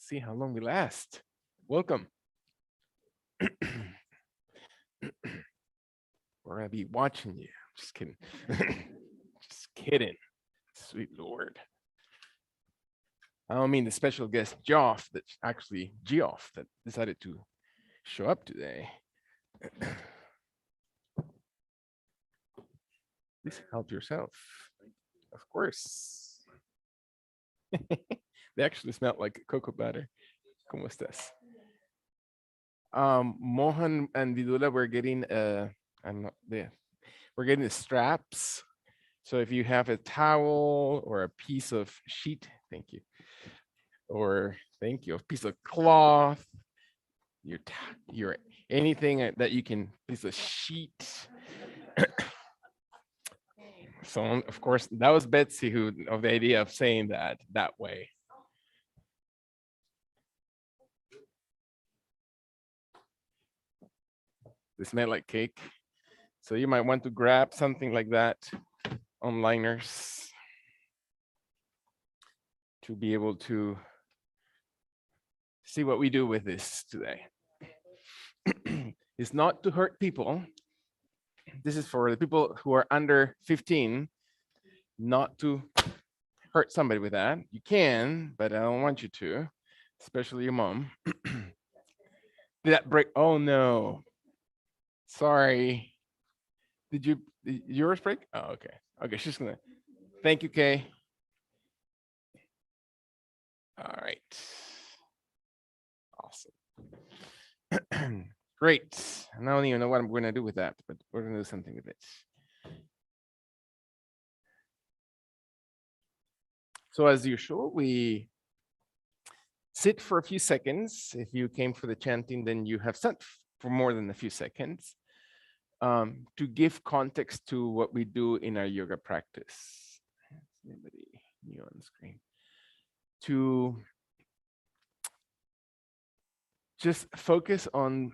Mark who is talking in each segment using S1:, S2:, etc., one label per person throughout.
S1: See how long we last. Welcome. We're gonna be watching you. Just kidding. Just kidding. Sweet Lord. I don't mean the special guest Geoff, that's actually Geoff that decided to show up today. Please help yourself. Of course. They actually smell like cocoa butter. ¿Cómo estás? Mohan and Vidula, I'm not there. We're getting the straps. So if you have a towel or a piece of sheet, thank you, or thank you, a piece of cloth, your anything that you can, piece of sheet. So of course that was Betsy who of the idea of saying that way. They smell like cake. So you might want to grab something like that, onliners, to be able to see what we do with this today. It's not to hurt people. This is for the people who are under 15, not to hurt somebody with that. You can, but I don't want you to, especially your mom. Did that break? Oh no. Sorry. Did yours break? Oh, okay. Okay, she's gonna. Thank you, Kay. All right. Awesome. Great. And I don't even know what I'm going to do with that, but we're going to do something with it. So as usual, we sit for a few seconds. If you came for the chanting, then you have sat for more than a few seconds to give context to what we do in our yoga practice. Anybody new on the screen? To just focus on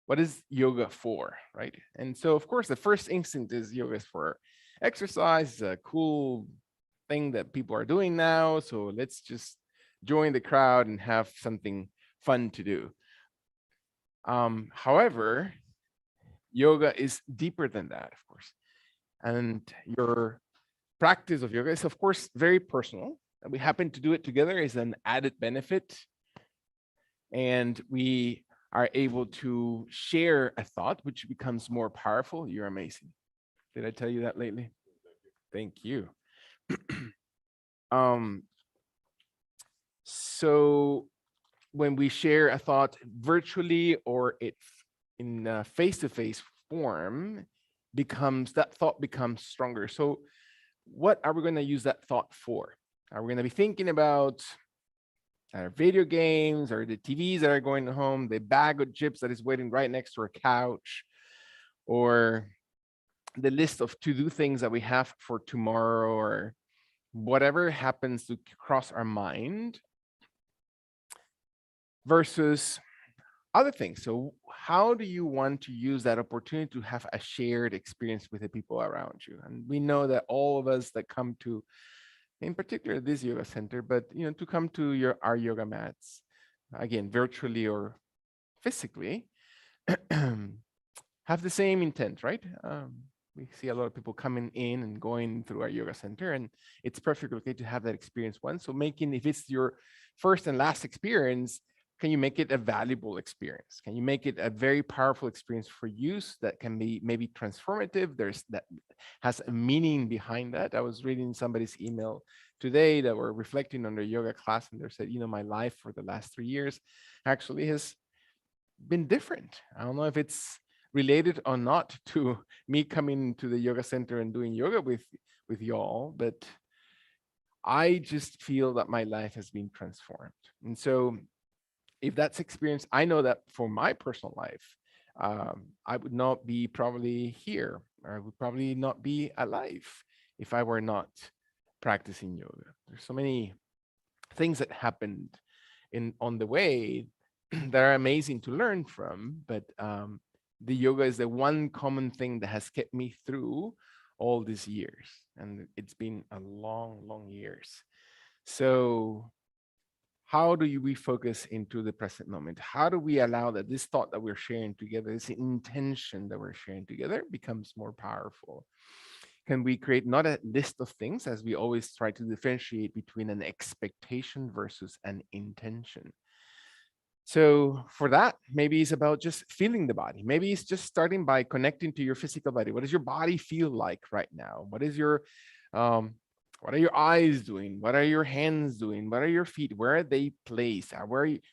S1: what is yoga for, right? And so, of course, the first instinct is yoga is for exercise, a cool thing that people are doing now. So let's just join the crowd and have something fun to do. However, yoga is deeper than that, of course. And your practice of yoga is, of course, very personal. We happen to do it together is an added benefit. And we are able to share a thought, which becomes more powerful. You're amazing. Did I tell you that lately? Thank you. So when we share a thought virtually or in a face-to-face form, that thought becomes stronger. So what are we going to use that thought for? Are we going to be thinking about our video games or the TVs that are going home, the bag of chips that is waiting right next to our couch, or the list of to-do things that we have for tomorrow, or whatever happens to cross our mind, versus other things? So how do you want to use that opportunity to have a shared experience with the people around you? And we know that all of us that come to, in particular this yoga center, but to come to our yoga mats, again, virtually or physically, have the same intent, right? We see a lot of people coming in and going through our yoga center, and it's perfectly okay to have that experience once. So if it's your first and last experience, can you make it a valuable experience? Can you make it a very powerful experience for use that can be maybe transformative? That has a meaning behind that. I was reading somebody's email today that were reflecting on their yoga class, and they said, my life for the last 3 years actually has been different. I don't know if it's related or not to me coming to the yoga center and doing yoga with y'all, but I just feel that my life has been transformed. And so if that's experience, I know that for my personal life, I would not be probably here, or I would probably not be alive if I were not practicing yoga. There's so many things that happened on the way that are amazing to learn from, but the yoga is the one common thing that has kept me through all these years, and it's been a long years. So How do we focus into the present moment? How do we allow that this thought that we're sharing together, this intention that we're sharing together becomes more powerful? Can we create not a list of things, as we always try to differentiate between an expectation versus an intention? So for that, maybe it's about just feeling the body. Maybe it's just starting by connecting to your physical body. What does your body feel like right now? Um, what are your eyes doing? What are your hands doing? What are your feet? Where are they placed?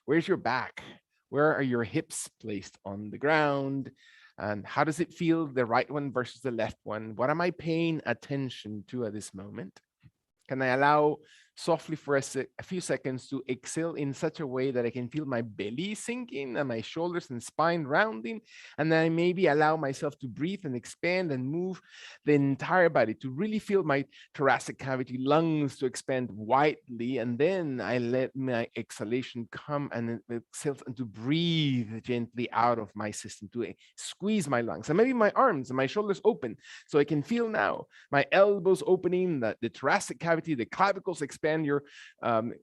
S1: Where's your back? Where are your hips placed on the ground? And how does it feel, the right one versus the left one? What am I paying attention to at this moment? Can I allow softly for a few seconds to exhale in such a way that I can feel my belly sinking and my shoulders and spine rounding? And then I maybe allow myself to breathe and expand and move the entire body to really feel my thoracic cavity, lungs to expand widely. And then I let my exhalation come and exhale and to breathe gently out of my system, to squeeze my lungs. And maybe my arms and my shoulders open so I can feel now my elbows opening, the thoracic cavity, the clavicles, expand your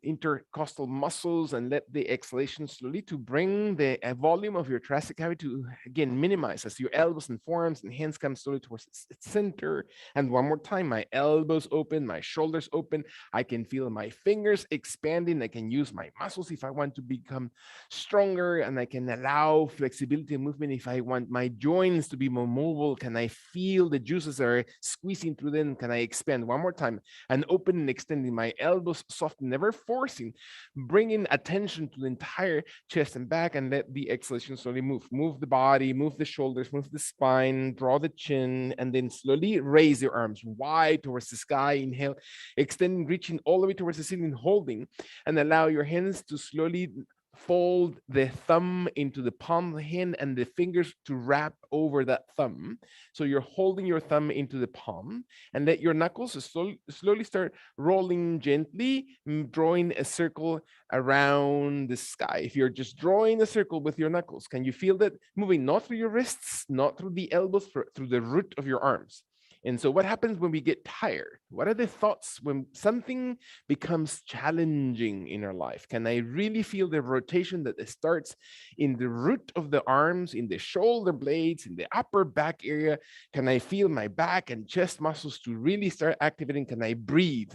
S1: intercostal muscles, and let the exhalation slowly to bring the volume of your thoracic cavity to, again, minimize as your elbows and forearms and hands come slowly towards its center. And one more time, my elbows open, my shoulders open. I can feel my fingers expanding. I can use my muscles if I want to become stronger, and I can allow flexibility and movement if I want my joints to be more mobile. Can I feel the juices that are squeezing through them? Can I expand one more time and open and extending my elbows soft, never forcing, bringing attention to the entire chest and back, and let the exhalation slowly move the body, move the shoulders, move the spine, draw the chin, and then slowly raise your arms wide towards the sky. Inhale, extending, reaching all the way towards the ceiling, holding, and allow your hands to slowly fold the thumb into the palm of the hand and the fingers to wrap over that thumb. So you're holding your thumb into the palm, and let your knuckles slowly start rolling gently, drawing a circle around the sky. If you're just drawing a circle with your knuckles, can you feel that moving not through your wrists, not through the elbows, through the root of your arms? And so what happens when we get tired? What are the thoughts when something becomes challenging in our life? Can I really feel the rotation that starts in the root of the arms, in the shoulder blades, in the upper back area? Can I feel my back and chest muscles to really start activating? Can I breathe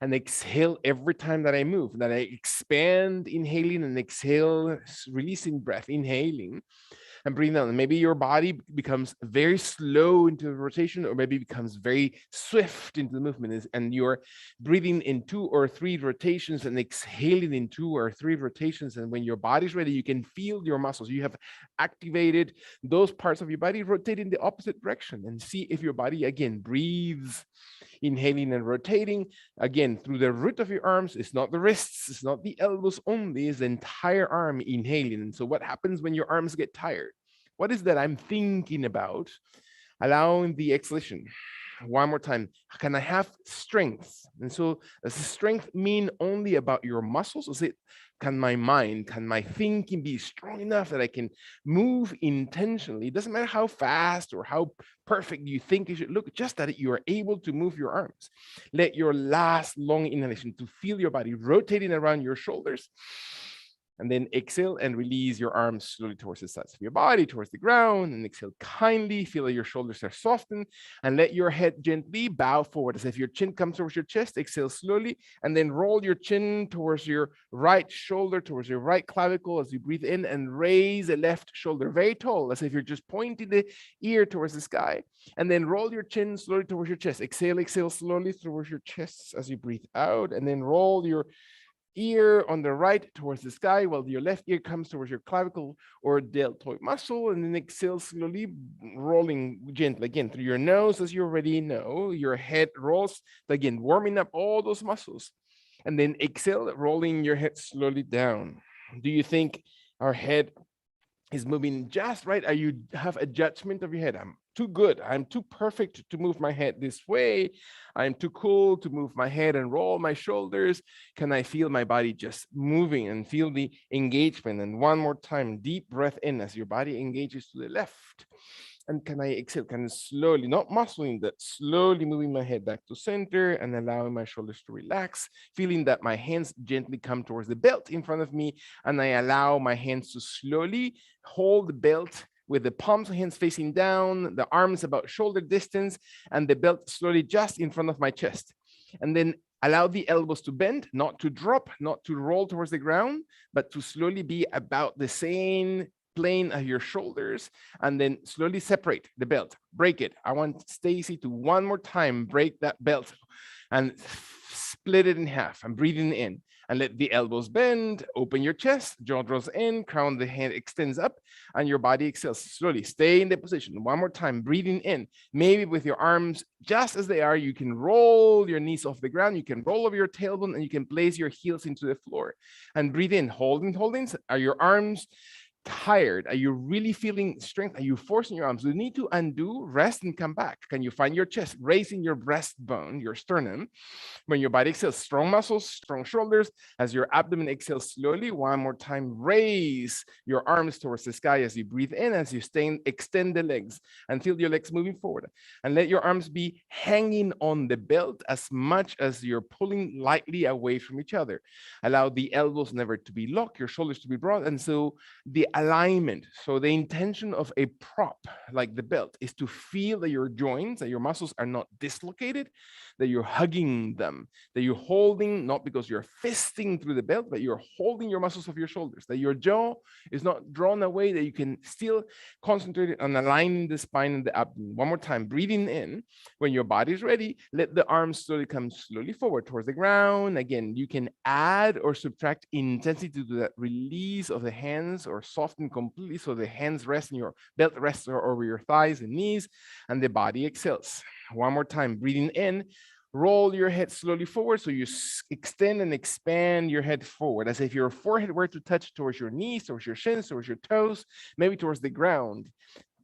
S1: and exhale every time that I move, that I expand, inhaling, and exhale, releasing breath, inhaling and breathing out? And maybe your body becomes very slow into the rotation, or maybe becomes very swift into the movement, and you're breathing in 2 or 3 rotations and exhaling in 2 or 3 rotations. And when your body's ready, you can feel your muscles. You have activated those parts of your body, rotate in the opposite direction and see if your body again breathes, inhaling and rotating again through the root of your arms. It's not the wrists, it's not the elbows only, it's the entire arm inhaling. And so what happens when your arms get tired? What is that I'm thinking about? Allowing the exhalation. One more time. Can I have strength? And so does strength mean only about your muscles? Or is it, can my mind, can my thinking be strong enough that I can move intentionally? It doesn't matter how fast or how perfect you think you should look, just that you are able to move your arms. Let your last long inhalation to feel your body rotating around your shoulders. And then exhale and release your arms slowly towards the sides of your body, towards the ground, and exhale kindly. Feel that your shoulders are softened, and let your head gently bow forward as if your chin comes towards your chest. Exhale slowly, and then roll your chin towards your right shoulder, towards your right clavicle as you breathe in, and raise the left shoulder very tall, as if you're just pointing the ear towards the sky. And then roll your chin slowly towards your chest. Exhale slowly towards your chest as you breathe out, and then roll your ear on the right towards the sky, while your left ear comes towards your clavicle or deltoid muscle. And then exhale slowly, rolling gently again through your nose. As you already know, your head rolls, again warming up all those muscles. And then exhale, rolling your head slowly down. Do you think our head is moving just right? Are you have a judgment of your head? I'm too good, I'm too perfect to move my head this way, I'm too cool to move my head and roll my shoulders? Can I feel my body just moving and feel the engagement? And one more time, deep breath in as your body engages to the left And can I exhale? Can I slowly, not muscling that, slowly moving my head back to center and allowing my shoulders to relax, feeling that my hands gently come towards the belt in front of me. And I allow my hands to slowly hold the belt with the palms of hands facing down, the arms about shoulder distance, and the belt slowly just in front of my chest. And then allow the elbows to bend, not to drop, not to roll towards the ground, but to slowly be about the same plane of your shoulders, and then slowly separate the belt, break it. I want Stacy to one more time break that belt and split it in half. I'm breathing in and let the elbows bend, open your chest, jaw draws in, crown of the head extends up, and your body exhales slowly. Stay in the position. One more time, breathing in. Maybe with your arms just as they are, you can roll your knees off the ground, you can roll over your tailbone, and you can place your heels into the floor. And breathe in, holding. Are your arms tired? Are you really feeling strength? Are you forcing your arms? You need to undo, rest, and come back. Can you find your chest, raising your breastbone, your sternum? When your body exhales, strong muscles, strong shoulders. As your abdomen exhales slowly, one more time, raise your arms towards the sky as you breathe in, as you extend the legs and feel your legs moving forward. And let your arms be hanging on the belt as much as you're pulling lightly away from each other. Allow the elbows never to be locked, your shoulders to be broad. And so the alignment, so the intention of a prop like the belt is to feel that your joints, that your muscles are not dislocated, that you're hugging them, that you're holding, not because you're fisting through the belt, but you're holding your muscles of your shoulders, that your jaw is not drawn away, that you can still concentrate on aligning the spine and the abdomen. One more time, breathing in. When your body's ready, let the arms slowly come slowly forward towards the ground. Again, you can add or subtract intensity to that release of the hands or soften completely so the hands rest and your belt rests over your thighs and knees and the body exhales. One more time, breathing in, roll your head slowly forward. So you extend and expand your head forward as if your forehead were to touch towards your knees, towards your shins, towards your toes, maybe towards the ground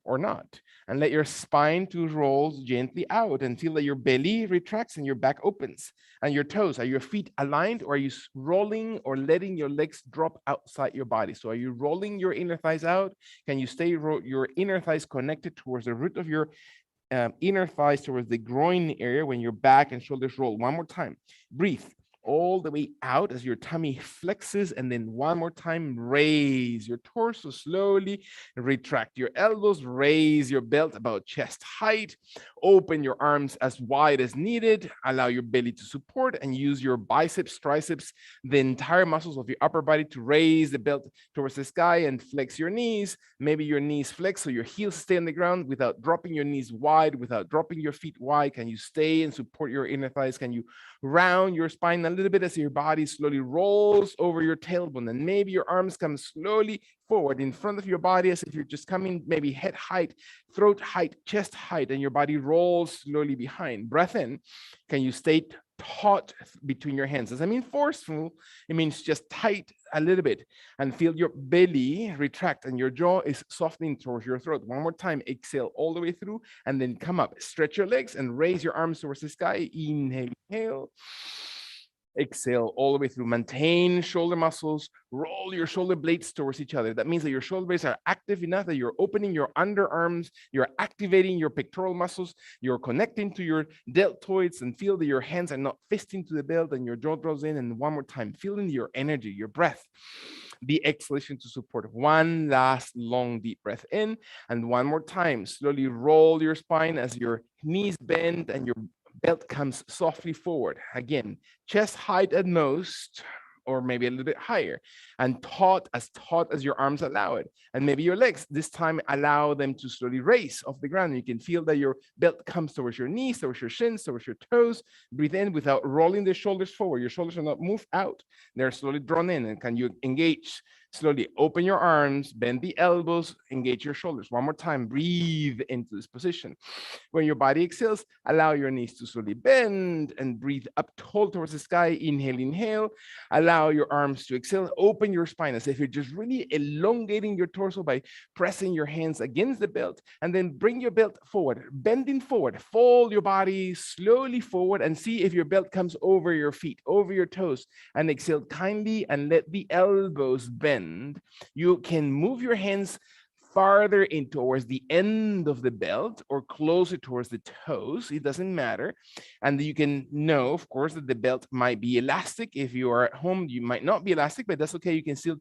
S1: or not. And let your spine to roll gently out and feel that your belly retracts and your back opens. And your toes, are your feet aligned or are you rolling or letting your legs drop outside your body? So are you rolling your inner thighs out? Can you stay your inner thighs connected towards the root of your inner thighs towards the groin area when your back and shoulders roll? One more time. Breathe all the way out as your tummy flexes, and then one more time, raise your torso slowly, retract your elbows, raise your belt about chest height, open your arms as wide as needed, allow your belly to support, and use your biceps, triceps, the entire muscles of your upper body to raise the belt towards the sky and flex your knees. Maybe your knees flex so your heels stay on the ground without dropping your knees wide, without dropping your feet wide. Can you stay and support your inner thighs? Can you round your spine a little bit as your body slowly rolls over your tailbone? And maybe your arms come slowly forward in front of your body as if you're just coming maybe head height, throat height, chest height, and your body rolls slowly behind. Breath in. Can you stay taut between your hands? Does that mean forceful? It means just tight a little bit and feel your belly retract and your jaw is softening towards your throat. One more time, exhale all the way through and then come up. Stretch your legs and raise your arms towards the sky. Inhale, inhale. Exhale all the way through. Maintain shoulder muscles. Roll your shoulder blades towards each other. That means that your shoulder blades are active enough that you're opening your underarms, you're activating your pectoral muscles, you're connecting to your deltoids, and feel that your hands are not fisting to the belt and your jaw draws in. And one more time, feeling your energy, your breath. The exhalation to support. One last long deep breath in, and one more time, slowly roll your spine as your knees bend and your belt comes softly forward. Again, chest height at most, or maybe a little bit higher, and taut as your arms allow it. And maybe your legs, this time allow them to slowly raise off the ground. You can feel that your belt comes towards your knees, towards your shins, towards your toes. Breathe in without rolling the shoulders forward. Your shoulders are not moved out. They're slowly drawn in. And can you engage? Slowly open your arms, bend the elbows, engage your shoulders. One more time, breathe into this position. When your body exhales, allow your knees to slowly bend and breathe up tall towards the sky. Inhale, inhale. Allow your arms to exhale. Open your spine as if you're just really elongating your torso by pressing your hands against the belt, and then bring your belt forward, bending forward. Fold your body slowly forward and see if your belt comes over your feet, over your toes, and exhale kindly and let the elbows bend. You can move your hands farther in towards the end of the belt or closer towards the toes. It doesn't matter. And you can know, of course, that the belt might be elastic. If you are at home, you might not be elastic, but that's okay. You can still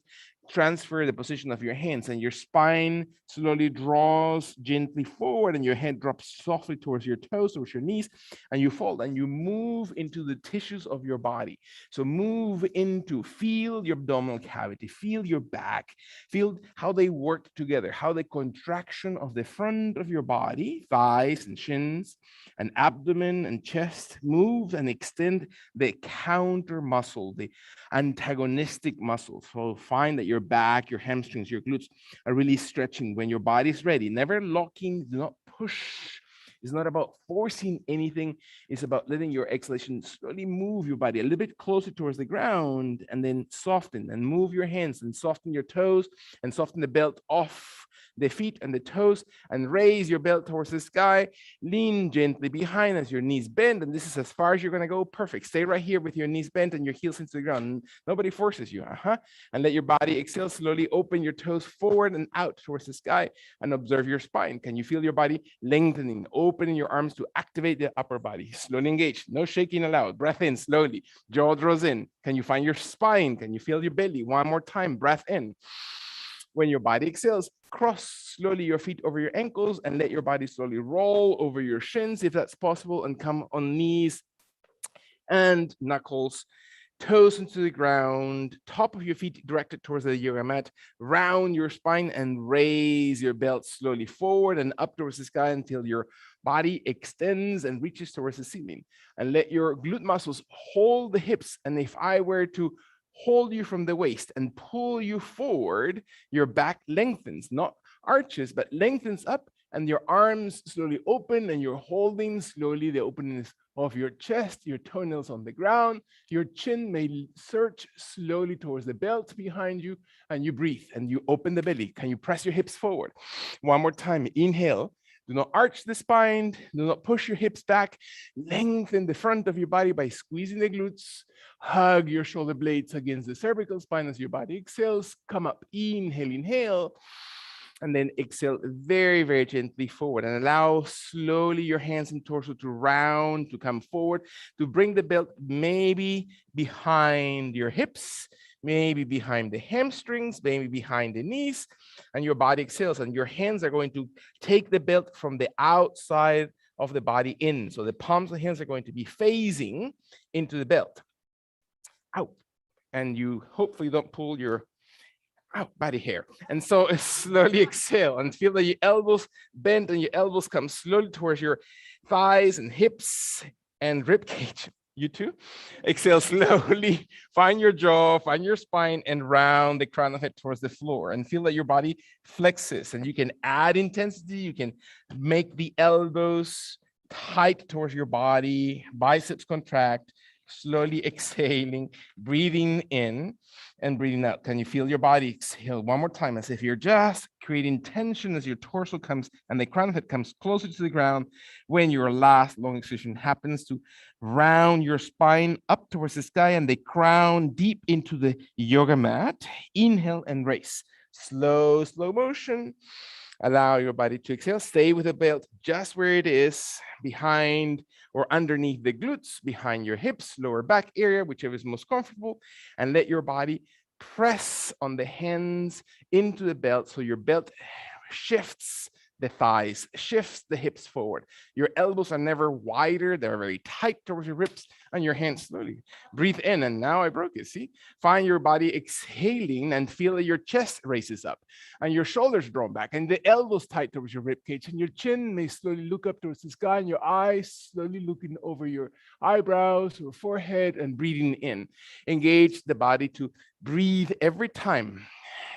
S1: transfer the position of your hands, and your spine slowly draws gently forward, and your head drops softly towards your toes, towards your knees, and you fold and you move into the tissues of your body. So move into, feel your abdominal cavity, feel your back, feel how they work together, how the contraction of the front of your body, thighs and shins, and abdomen and chest move and extend the counter muscle, the antagonistic muscles. So find that your back, your hamstrings, your glutes are really stretching when your body is ready. Never locking, do not push. It's not about forcing anything. It's about letting your exhalation slowly move your body a little bit closer towards the ground, and then soften and move your hands and soften your toes and soften the belt off the feet and the toes, and raise your belt towards the sky. Lean gently behind as your knees bend. And this is as far as you're going to go. Perfect. Stay right here with your knees bent and your heels into the ground. Nobody forces you. And let your body exhale. Slowly open your toes forward and out towards the sky, and observe your spine. Can you feel your body lengthening, opening your arms to activate the upper body? Slowly engage. No shaking allowed. Breath in slowly. Jaw draws in. Can you find your spine? Can you feel your belly? One more time. Breath in. When your body exhales, cross slowly your feet over your ankles and let your body slowly roll over your shins if that's possible, and come on knees and knuckles, toes into the ground, top of your feet directed towards the yoga mat. Round your spine and raise your belt slowly forward and up towards the sky until your body extends and reaches towards the ceiling. And let your glute muscles hold the hips. And if I were to hold you from the waist and pull you forward, your back lengthens, not arches, but lengthens up, and your arms slowly open, and you're holding slowly the openness of your chest, your toenails on the ground. Your chin may search slowly towards the belt behind you, and you breathe and you open the belly. Can you press your hips forward? One more time. Inhale. Do not arch the spine. Do not push your hips back. Lengthen the front of your body by squeezing the glutes. Hug your shoulder blades against the cervical spine as your body exhales. Come up. Inhale, inhale. And then exhale very, very gently forward, and allow slowly your hands and torso to round, to come forward, to bring the belt maybe behind your hips, maybe behind the hamstrings, maybe behind the knees, and your body exhales, and your hands are going to take the belt from the outside of the body in. So the palms of the hands are going to be facing into the belt. Out. And you hopefully don't pull your body hair. And so slowly exhale and feel that your elbows bend and your elbows come slowly towards your thighs and hips and rib cage. You too. Exhale slowly. Find your jaw, find your spine, and round the crown of it towards the floor, and feel that your body flexes. And you can add intensity. You can make the elbows tight towards your body, biceps contract. Slowly exhaling, breathing in and breathing out. Can you feel your body exhale one more time, as if you're just creating tension as your torso comes and the crown of it comes closer to the ground. When your last long exhalation happens, to round your spine up towards the sky and the crown deep into the yoga mat. Inhale and raise. Slow motion. Allow your body to exhale. Stay with the belt just where it is, behind or underneath the glutes, behind your hips, lower back area, whichever is most comfortable, and let your body press on the hands into the belt, so your belt shifts the thighs, shifts the hips forward. Your elbows are never wider, they're very tight towards your ribs, and your hands slowly breathe in. And now I broke it. See, find your body exhaling and feel that your chest raises up and your shoulders drawn back and the elbows tight towards your rib cage, and your chin may slowly look up towards the sky, and your eyes slowly looking over your eyebrows or forehead and breathing in. Engage the body to breathe every time.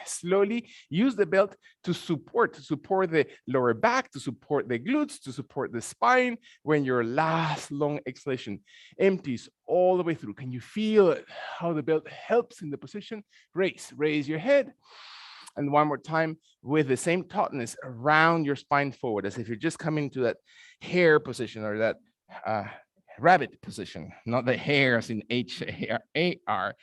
S1: Slowly use the belt to support the lower back, to support the glutes, to support the spine. When your last long exhalation empties all the way through, can you feel it, how the belt helps in the position? Raise your head. And one more time, with the same tautness, round your spine forward, as if you're just coming to that hare position, or that rabbit position, not the hare as in H-A-R.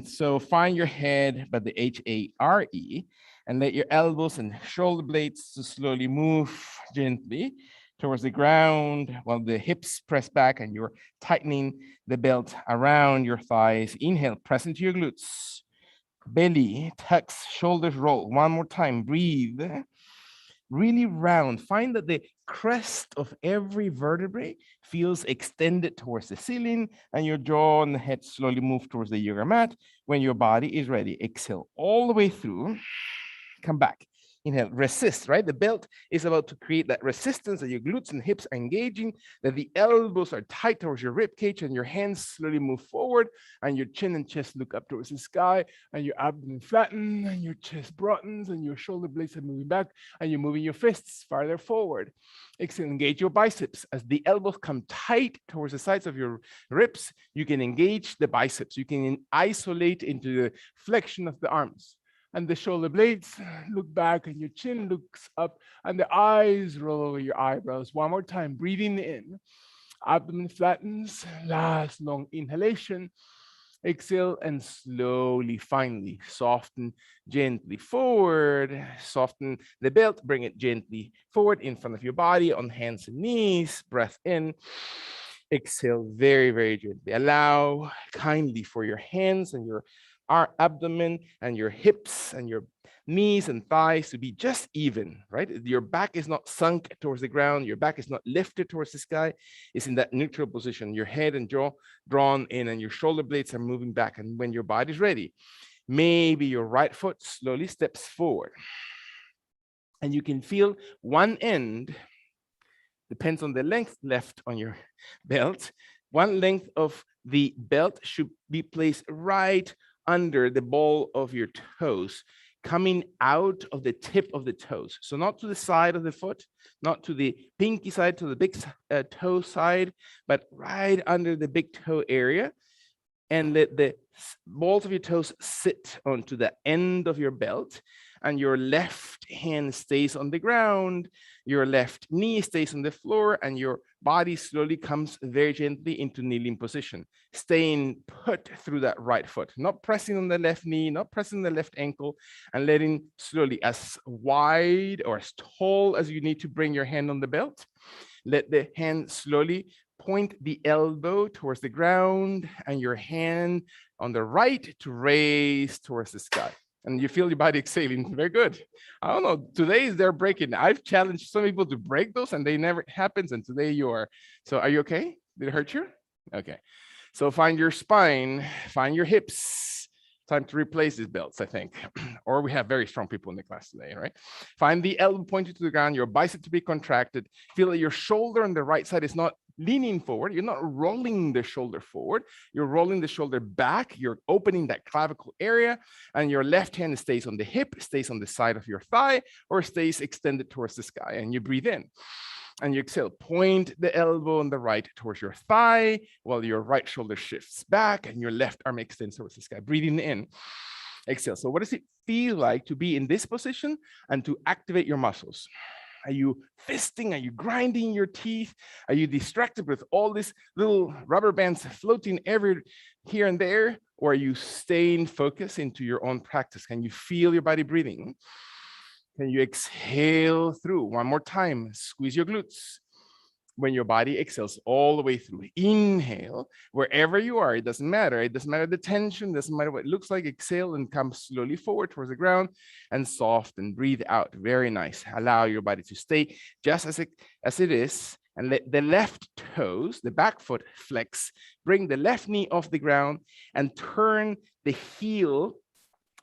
S1: So find your head, but the H-A-R-E,
S2: And let your elbows and shoulder blades slowly move gently towards the ground while the hips press back and you're tightening the belt around your thighs. Inhale, press into your glutes. Belly, tucks, shoulders roll. One more time, breathe. Really round. Find that the crest of every vertebrae feels extended towards the ceiling, and your jaw and the head slowly move towards the yoga mat. When your body is ready, exhale all the way through. Come back. Inhale, resist, right? The belt is about to create that resistance that your glutes and hips are engaging, that the elbows are tight towards your rib cage and your hands slowly move forward and your chin and chest look up towards the sky and your abdomen flatten and your chest broadens and your shoulder blades are moving back and you're moving your fists farther forward. Exhale, engage your biceps. As the elbows come tight towards the sides of your ribs, you can engage the biceps. You can isolate into the flexion of the arms. And the shoulder blades look back and your chin looks up and the eyes roll over your eyebrows. One more time, breathing in. Abdomen flattens, last long inhalation. Exhale and slowly, finally, soften gently forward. Soften the belt, bring it gently forward in front of your body on hands and knees. Breath in. Exhale very, very gently. Allow kindly for your hands and your abdomen and your hips and your knees and thighs to be just even, right? Your back is not sunk towards the ground. Your back is not lifted towards the sky. It's in that neutral position. Your head and jaw drawn in and your shoulder blades are moving back. And when your body's ready, maybe your right foot slowly steps forward. And you can feel one end, depends on the length left on your belt. One length of the belt should be placed right under the ball of your toes, coming out of the tip of the toes. So not to the side of the foot, not to the pinky side, to the big toe side, but right under the big toe area. And let the balls of your toes sit onto the end of your belt, and your left hand stays on the ground, your left knee stays on the floor, and your body slowly comes very gently into kneeling position, staying put through that right foot, not pressing on the left knee, not pressing the left ankle, and letting slowly as wide or as tall as you need to bring your hand on the belt. Let the hand slowly point the elbow towards the ground and your hand on the right to raise towards the sky. And you feel your body exhaling. Very good. I don't know. Today they're breaking. I've challenged some people to break those and they never happens. And today you are. So are you okay? Did it hurt you? Okay. So find your spine, find your hips. Time to replace these belts, I think. Or we have very strong people in the class today, right? Find the elbow pointed to the ground, your bicep to be contracted. Feel that your shoulder on the right side is not leaning forward. You're not rolling the shoulder forward. You're rolling the shoulder back. You're opening that clavicle area, and your left hand stays on the hip, stays on the side of your thigh, or stays extended towards the sky. And you breathe in. And you exhale, point the elbow on the right towards your thigh while your right shoulder shifts back and your left arm extends towards the sky. Breathing in, exhale. So what does it feel like to be in this position and to activate your muscles? Are you fisting? Are you grinding your teeth? Are you distracted with all these little rubber bands floating every here and there? Or are you staying focused into your own practice? Can you feel your body breathing? Can you exhale through? One more time, squeeze your glutes. When your body exhales all the way through, inhale, wherever you are, it doesn't matter. It doesn't matter the tension, doesn't matter what it looks like. Exhale and come slowly forward towards the ground and soft and breathe out. Very nice. Allow your body to stay just as it is, and let the left toes, the back foot flex. Bring the left knee off the ground and turn the heel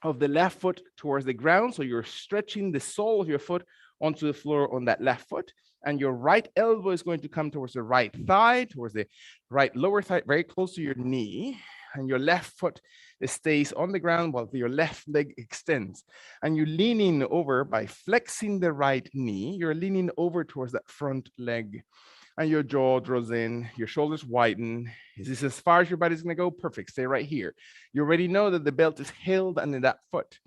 S2: of the left foot towards the ground. So you're stretching the sole of your foot onto the floor on that left foot. And your right elbow is going to come towards the right thigh, towards the right lower thigh, very close to your knee. And your left foot stays on the ground while your left leg extends. And you're leaning over by flexing the right knee. You're leaning over towards that front leg. And your jaw draws in, your shoulders widen. Is this as far as your body's gonna go? Perfect, stay right here. You already know that the belt is held under that foot.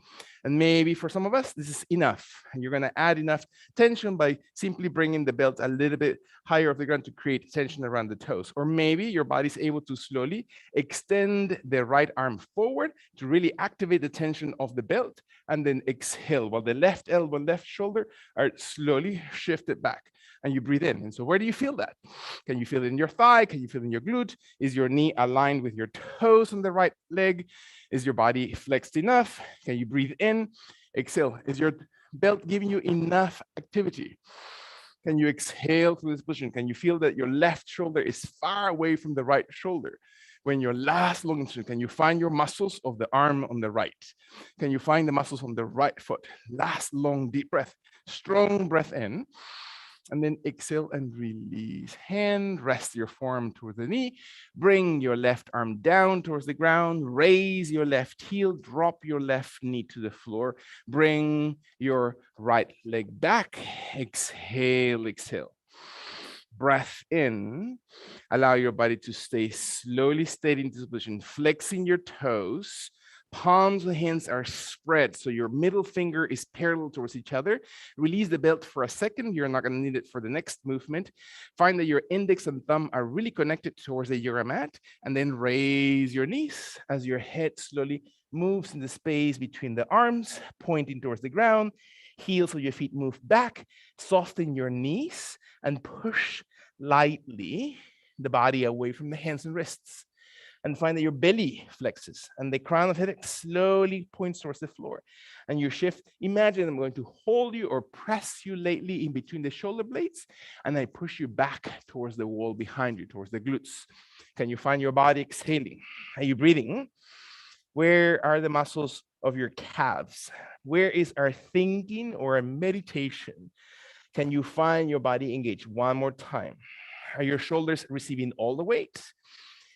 S2: And maybe for some of us, this is enough. And you're gonna add enough tension by simply bringing the belt a little bit higher off the ground to create tension around the toes. Or maybe your body's able to slowly extend the right arm forward to really activate the tension of the belt, and then exhale while the left elbow and left shoulder are slowly shifted back. And you breathe in. And so where do you feel that? Can you feel it in your thigh? Can you feel it in your glute? Is your knee aligned with your toes on the right leg? Is your body flexed enough? Can you breathe in? Exhale. Is your belt giving you enough activity? Can you exhale through this position? Can you feel that your left shoulder is far away from the right shoulder? When your last long instance, can you find your muscles of the arm on the right? Can you find the muscles on the right foot? Last long deep breath, strong breath in. And then exhale and release. Hand, rest your forearm towards the knee. Bring your left arm down towards the ground. Raise your left heel. Drop your left knee to the floor. Bring your right leg back. Exhale, exhale. Breath in. Allow your body to stay slowly steady into this position. Flexing your toes. Palms of the hands are spread, so your middle finger is parallel towards each other. Release the belt for a second. You're not going to need it for the next movement. Find that your index and thumb are really connected towards the yoga mat, and then raise your knees as your head slowly moves in the space between the arms, pointing towards the ground. Heels of your feet move back. Soften your knees and push lightly the body away from the hands and wrists. And find that your belly flexes and the crown of the head slowly points towards the floor. And you shift. Imagine I'm going to hold you or press you lightly in between the shoulder blades, and I push you back towards the wall behind you, towards the glutes. Can you find your body exhaling? Are you breathing? Where are the muscles of your calves? Where is our thinking or our meditation? Can you find your body engaged? One more time. Are your shoulders receiving all the weight?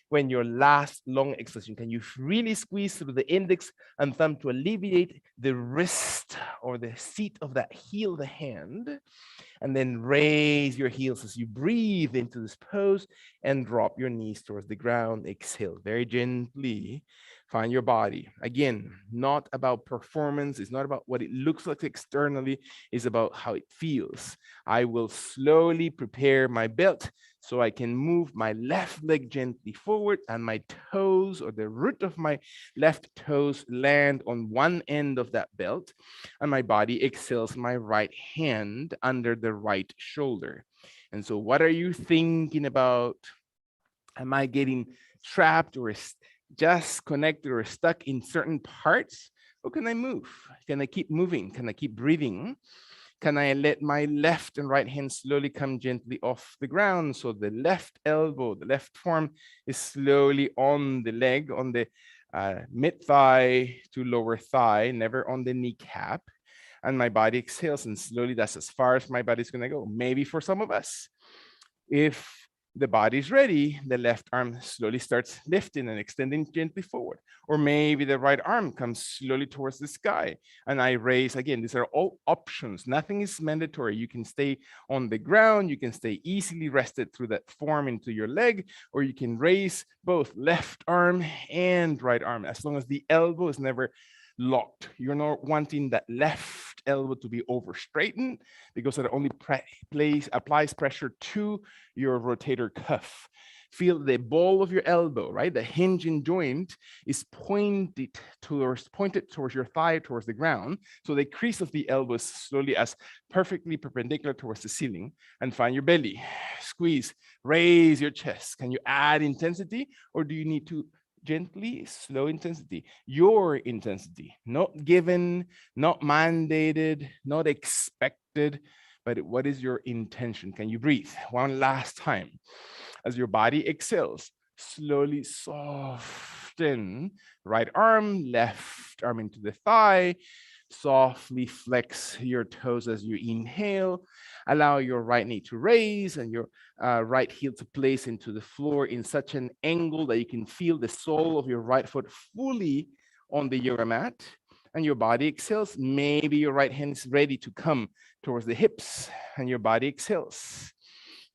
S2: When your last long extension, can you really squeeze through the index and thumb to alleviate the wrist or the seat of that heel of the hand? And then raise your heels as you breathe into this pose and drop your knees towards the ground. Exhale very gently. Find your body. Again, not about performance. It's not about what it looks like externally. It's about how it feels. I will slowly prepare my belt so I can move my left leg gently forward, and my toes or the root of my left toes land on one end of that belt, and my body exhales my right hand under the right shoulder. And so what are you thinking about? Am I getting trapped or just connected or stuck in certain parts? Or can I move? Can I keep moving? Can I keep breathing? Can I let my left and right hand slowly come gently off the ground? So the left elbow, the left forearm is slowly on the leg, on the mid thigh to lower thigh, never on the kneecap. And my body exhales, and slowly that's as far as my body's gonna go. Maybe for some of us, if the body's ready, the left arm slowly starts lifting and extending gently forward. Or maybe the right arm comes slowly towards the sky and I raise again. These are all options. Nothing is mandatory. You can stay on the ground. You can stay easily rested through that form into your leg, or you can raise both left arm and right arm, as long as the elbow is never locked. You're not wanting that left elbow to be over straightened, because it only applies pressure to your rotator cuff. Feel the ball of your elbow, right? The hinging joint is pointed towards your thigh, towards the ground. So the crease of the elbow is slowly as perfectly perpendicular towards the ceiling. And find your belly. Squeeze, raise your chest. Can you add intensity, or do you need to gently slow intensity? Your intensity, not given, not mandated, not expected, but what is your intention? Can you breathe? One last time. As your body exhales, slowly soften. Right arm, left arm into the thigh. Softly flex your toes as you inhale. Allow your right knee to raise and your right heel to place into the floor in such an angle that you can feel the sole of your right foot fully on the yoga mat. And your body exhales. Maybe your right hand is ready to come towards the hips, and your body exhales.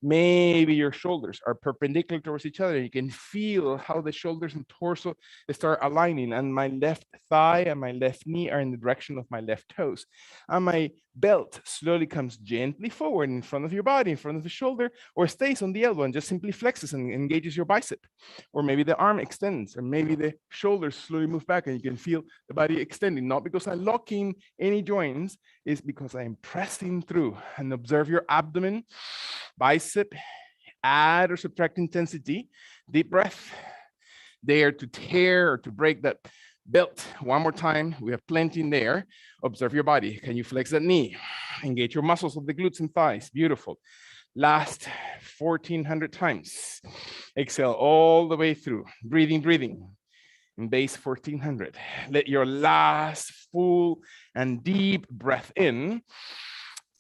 S2: Maybe your shoulders are perpendicular towards each other. You can feel how the shoulders and torso start aligning, and my left thigh and my left knee are in the direction of my left toes. And my belt slowly comes gently forward in front of your body, in front of the shoulder, or stays on the elbow and just simply flexes and engages your bicep. Or maybe the arm extends, or maybe the shoulders slowly move back and you can feel the body extending, not because I'm locking any joints, is because I'm pressing through. And observe your abdomen, bicep, add or subtract intensity, deep breath, there to tear or to break that belt. One more time, we have plenty in there. Observe your body. Can you flex that knee? Engage your muscles of the glutes and thighs. Beautiful. Last 1,400 times. Exhale all the way through. Breathing, breathing. In base 1,400. Let your last full and deep breath in.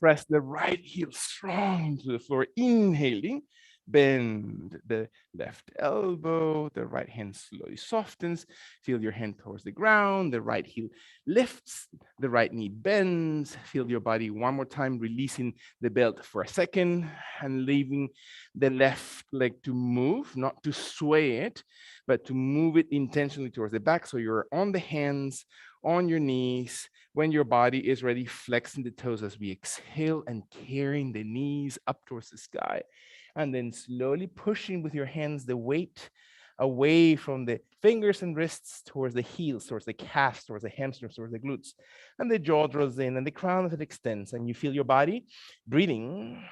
S2: Press the right heel strong into the floor, inhaling. Bend the left elbow, the right hand slowly softens. Feel your hand towards the ground, the right heel lifts, the right knee bends. Feel your body one more time, releasing the belt for a second and leaving the left leg to move, not to sway it, but to move it intentionally towards the back. So you're on the hands, on your knees. When your body is ready, flexing the toes as we exhale and carrying the knees up towards the sky. And then slowly pushing with your hands the weight away from the fingers and wrists towards the heels, towards the calves, towards the hamstrings, towards the glutes. And the jaw draws in and the crown of it extends. And you feel your body breathing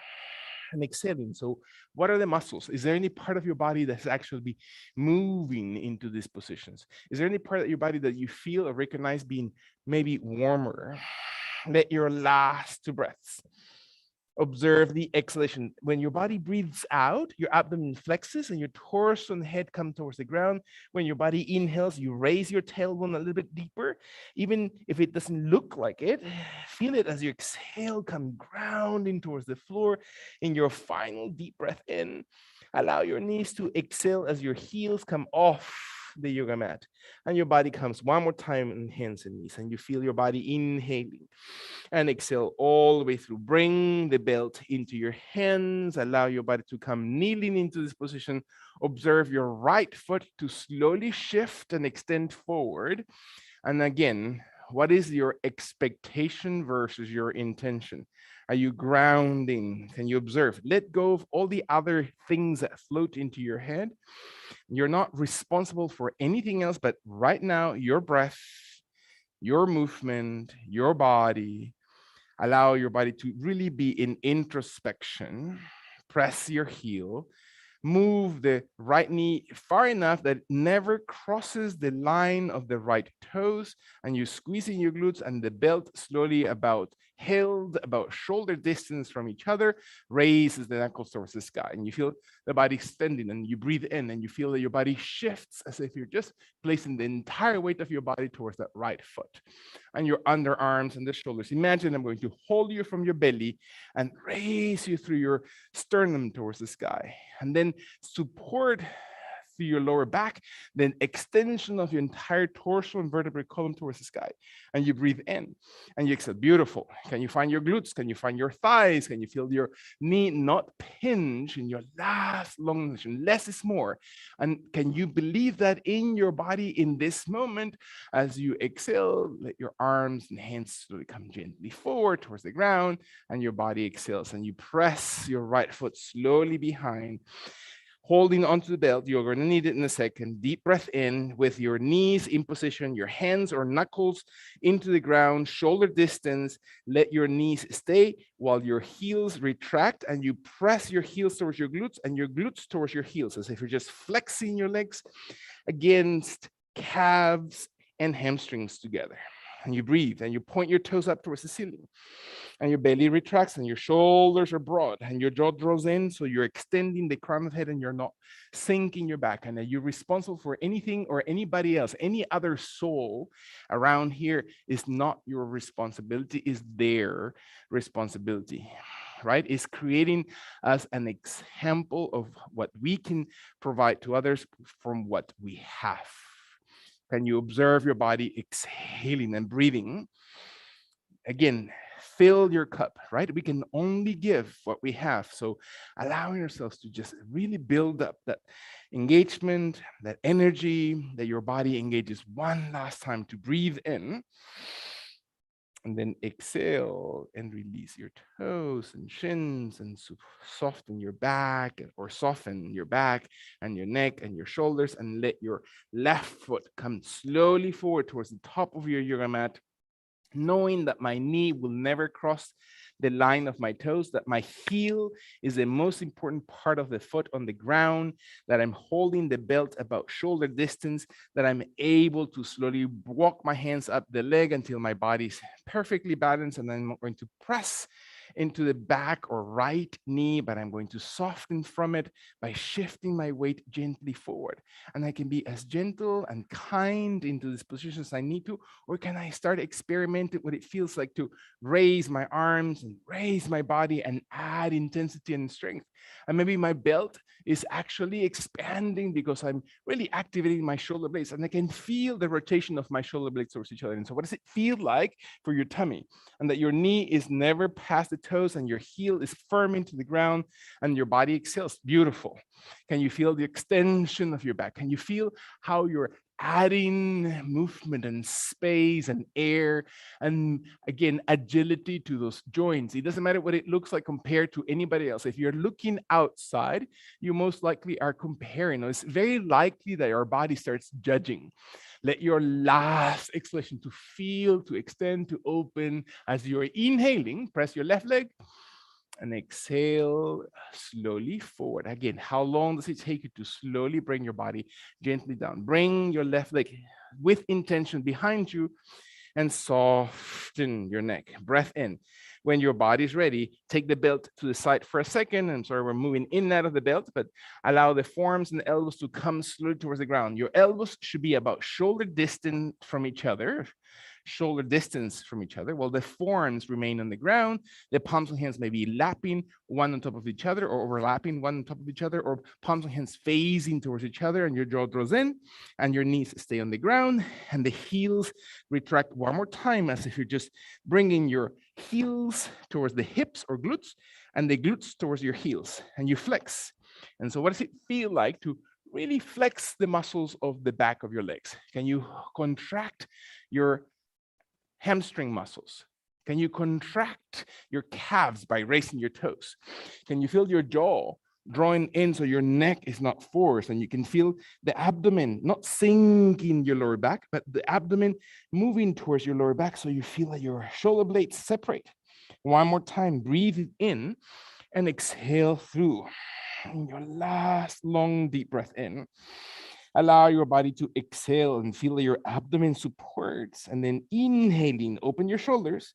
S2: and exhaling. So what are the muscles? Is there any part of your body that's actually moving into these positions? Is there any part of your body that you feel or recognize being maybe warmer? Let your last two breaths. Observe the exhalation. When your body breathes out, your abdomen flexes and your torso and head come towards the ground. When your body inhales, you raise your tailbone a little bit deeper. Even if it doesn't look like it, feel it as you exhale, come grounding towards the floor. In your final deep breath in, allow your knees to exhale as your heels come off the yoga mat. And your body comes one more time in hands and knees. And you feel your body inhaling and exhale all the way through. Bring the belt into your hands. Allow your body to come kneeling into this position. Observe your right foot to slowly shift and extend forward. And again, what is your expectation versus your intention? Are you grounding? Can you observe? Let go of all the other things that float into your head. You're not responsible for anything else, but right now, your breath, your movement, your body. Allow your body to really be in introspection. Press your heel. Move the right knee far enough that it never crosses the line of the right toes, and you squeeze in your glutes and the belt slowly held about shoulder distance from each other, raises the knuckles towards the sky, and you feel the body extending, and you breathe in and you feel that your body shifts as if you're just placing the entire weight of your body towards that right foot. And your underarms and the shoulders. Imagine I'm going to hold you from your belly and raise you through your sternum towards the sky. And then support through your lower back, then extension of your entire torso and vertebrae column towards the sky. And you breathe in and you exhale. Beautiful. Can you find your glutes? Can you find your thighs? Can you feel your knee not pinch in your last long motion? Less is more. And can you believe that in your body in this moment? As you exhale, let your arms and hands slowly come gently forward towards the ground, and your body exhales, and you press your right foot slowly behind, holding onto the belt. You're going to need it in a second. Deep breath in with your knees in position, your hands or knuckles into the ground, shoulder distance. Let your knees stay while your heels retract, and you press your heels towards your glutes and your glutes towards your heels, as if you're just flexing your legs against calves and hamstrings together. And you breathe and you point your toes up towards the ceiling, and your belly retracts and your shoulders are broad and your jaw draws in. So you're extending the crown of the head and you're not sinking your back. And you're responsible for anything or anybody else. Any other soul around here is not your responsibility, is their responsibility, right? Is creating us an example of what we can provide to others from what we have. Can you observe your body exhaling and breathing? Again,
S1: fill your cup, right? We can only give what we have. So allowing ourselves to just really build up that engagement, that energy, that your body engages one last time to breathe in, and then exhale and release your toes and shins and soften your back, or soften your back and your neck and your shoulders, and let your left foot come slowly forward towards the top of your yoga mat, knowing that my knee will never cross the line of my toes, that my heel is the most important part of the foot on the ground, that I'm holding the belt about shoulder distance, that I'm able to slowly walk my hands up the leg until my body's perfectly balanced, and then I'm going to press into the back or right knee, but I'm going to soften from it by shifting my weight gently forward. And I can be as gentle and kind into this position as I need to, or can I start experimenting what it feels like to raise my arms and raise my body and add intensity and strength? And maybe my belt is actually expanding because I'm really activating my shoulder blades, and I can feel the rotation of my shoulder blades towards each other. And so what does it feel like for your tummy? And that your knee is never past the toes and your heel is firm into the ground and your body exhales. Beautiful. Can you feel the extension of your back? Can you feel how you're adding movement and space and air and, again, agility to those joints? It doesn't matter what it looks like compared to anybody else. If you're looking outside, you most likely are comparing. It's very likely that your body starts judging. Let your last exhalation to feel, to extend, to open. As you're inhaling, press your left leg and exhale slowly forward. Again, how long does it take you to slowly bring your body gently down? Bring your left leg with intention behind you and soften your neck. Breath in. When your body's ready, take the belt to the side for a second. And sorry, we're moving in and out of the belt, but allow the forearms and the elbows to come slowly towards the ground. Your elbows should be about shoulder distance from each other, while the forearms remain on the ground. The palms of hands may be lapping one on top of each other, or overlapping one on top of each other, or palms of hands facing towards each other, and your jaw draws in and your knees stay on the ground, and the heels retract one more time, as if you're just bringing your heels towards the hips or glutes and the glutes towards your heels, and you flex. And so what does it feel like to really flex the muscles of the back of your legs? Can you contract your hamstring muscles? Can you contract your calves by raising your toes? Can you feel your jaw drawing in so your neck is not forced, and you can feel the abdomen not sinking your lower back, but the abdomen moving towards your lower back so you feel that your shoulder blades separate? One more time, breathe in and exhale through. And your last long deep breath in. Allow your body to exhale and feel your abdomen supports, and then inhaling, open your shoulders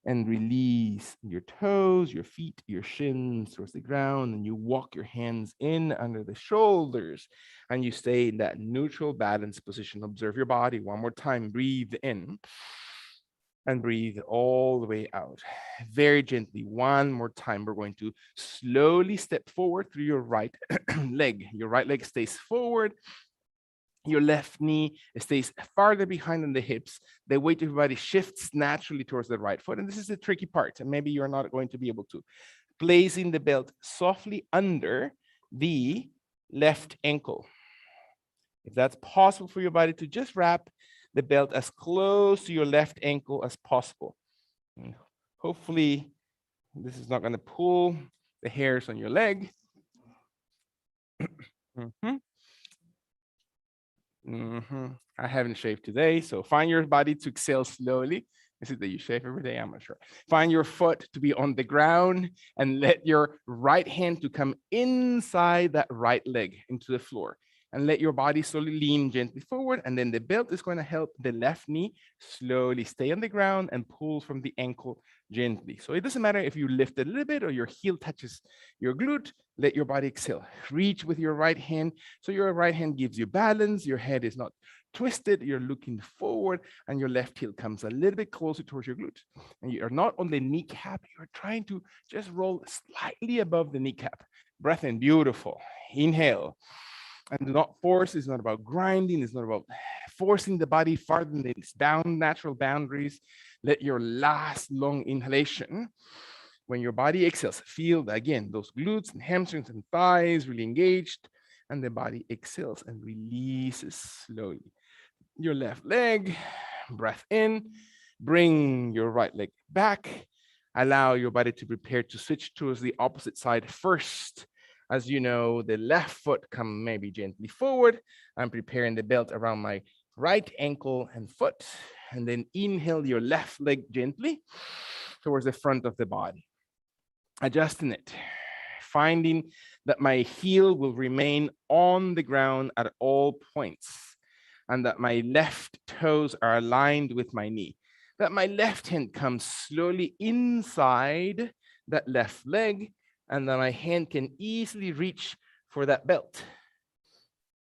S1: and release your toes, your feet, your shins towards the ground, and you walk your hands in under the shoulders, and you stay in that neutral balance position. Observe your body. One more time, breathe in and breathe all the way out. Very gently, one more time, we're going to slowly step forward through your right leg. Your right leg stays forward. Your left knee stays farther behind than the hips. The weight of your body shifts naturally towards the right foot. And this is the tricky part. And maybe you're not going to be able to. Placing the belt softly under the left ankle. If that's possible for your body, to just wrap the belt as close to your left ankle as possible. And hopefully, this is not going to pull the hairs on your leg. I haven't shaved today, so find your body to exhale slowly. Is it that you shave every day? I'm not sure. Find your foot to be on the ground and let your right hand to come inside that right leg into the floor. And let your body slowly lean gently forward. And then the belt is going to help the left knee slowly stay on the ground and pull from the ankle gently. So it doesn't matter if you lift a little bit or your heel touches your glute. Let your body exhale. Reach with your right hand. So your right hand gives you balance. Your head is not twisted. You're looking forward, and your left heel comes a little bit closer towards your glute. And you are not on the kneecap. You're trying to just roll slightly above the kneecap. Breath in. Beautiful. Inhale.
S2: And do not force. It's not about grinding. It's not about forcing the body farther than its natural boundaries. Let your last long inhalation, when your body exhales, feel again those glutes and hamstrings and thighs really engaged, and the body exhales and releases slowly. Your left leg, breath in, bring your right leg back, allow your body to prepare to switch towards the opposite side first. As you know, the left foot come maybe gently forward. I'm preparing the belt around my right ankle and foot, and then inhale your left leg gently towards the front of the body, adjusting it, finding that my heel will remain on the ground at all points, and that my left toes are aligned with my knee, that my left hand comes slowly inside that left leg, and that my hand can easily reach for that belt.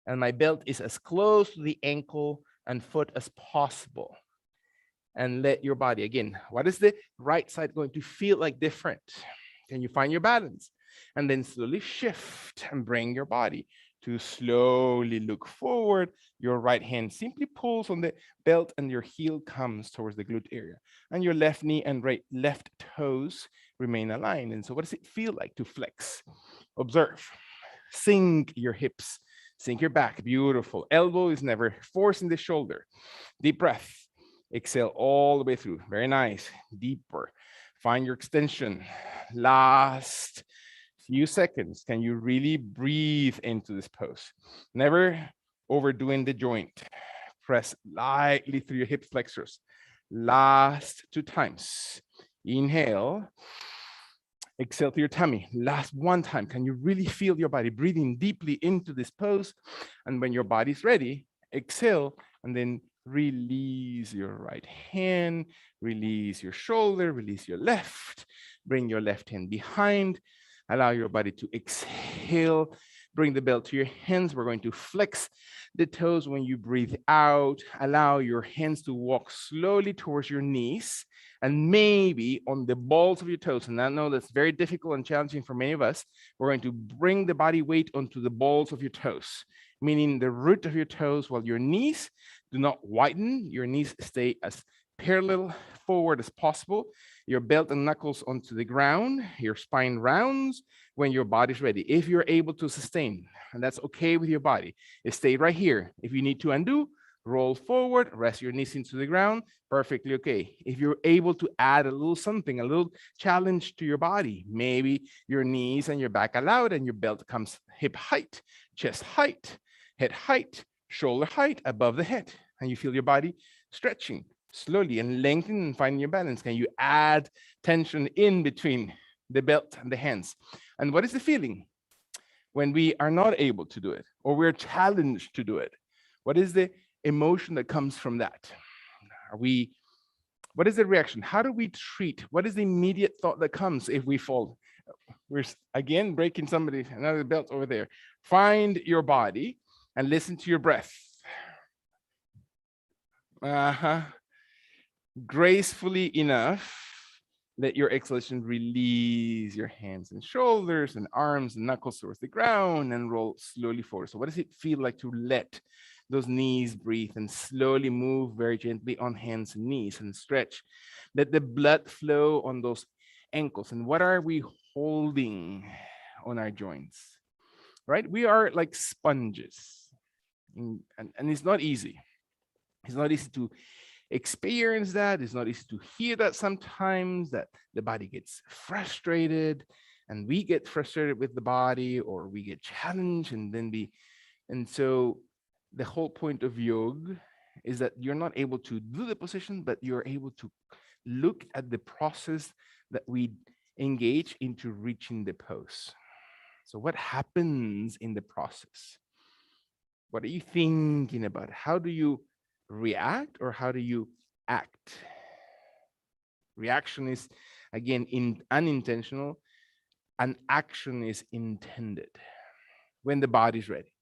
S2: And my belt is as close to the ankle and foot as possible. And let your body, again, what is the right side going to feel like different? Can you find your balance? And then slowly shift and bring your body to slowly look forward. Your right hand simply pulls on the belt and your heel comes towards the glute area. And your left knee and left toes remain aligned. And so what does it feel like to flex? Observe. Sink your hips. Sink your back. Beautiful. Elbow is never forcing the shoulder. Deep breath. Exhale all the way through. Very nice. Deeper. Find your extension. Last few seconds. Can you really breathe into this pose? Never overdoing the joint. Press lightly through your hip flexors. Last 2 times. Inhale. Exhale to your tummy. Last 1 time. Can you really feel your body breathing deeply into this pose? And when your body's ready, exhale and then release your right hand, release your shoulder, release your left, bring your left hand behind, allow your body to exhale, bring the belt to your hands. We're going to flex the toes when you breathe out, allow your hands to walk slowly towards your knees and maybe on the balls of your toes. And I know that's very difficult and challenging for many of us. We're going to bring the body weight onto the balls of your toes, meaning the root of your toes, while your knees do not widen. Your knees stay as parallel forward as possible. Your belt and knuckles onto the ground. Your spine rounds when your body's ready. If you're able to sustain, and that's okay with your body, stay right here. If you need to undo, roll forward, rest your knees into the ground, perfectly okay. If you're able to add a little something, a little challenge to your body, maybe your knees and your back allowed and your belt comes hip height, chest height, head height, shoulder height above the head, and you feel your body stretching slowly and lengthening and finding your balance. Can you add tension in between the belt and the hands? And what is the feeling when we are not able to do it or we're challenged to do it? What is the emotion that comes from that? What is the reaction? How do we treat? What is the immediate thought that comes if we fall? We're again breaking another belt over there. Find your body and listen to your breath. Gracefully enough, let your exhalation release your hands and shoulders and arms and knuckles towards the ground and roll slowly forward. So what does it feel like to let those knees breathe and slowly move very gently on hands and knees and stretch? Let the blood flow on those ankles. And what are we holding on our joints? Right? We are like sponges. And it's not easy. It's not easy to experience that. It's not easy to hear that sometimes, that the body gets frustrated and we get frustrated with the body, or we get challenged and so the whole point of yoga is that you're not able to do the position, but you're able to look at the process that we engage into reaching the pose. So what happens in the process? What are you thinking about? How do you react or how do you act? Reaction is, again, unintentional, and action is intended. When the body's ready,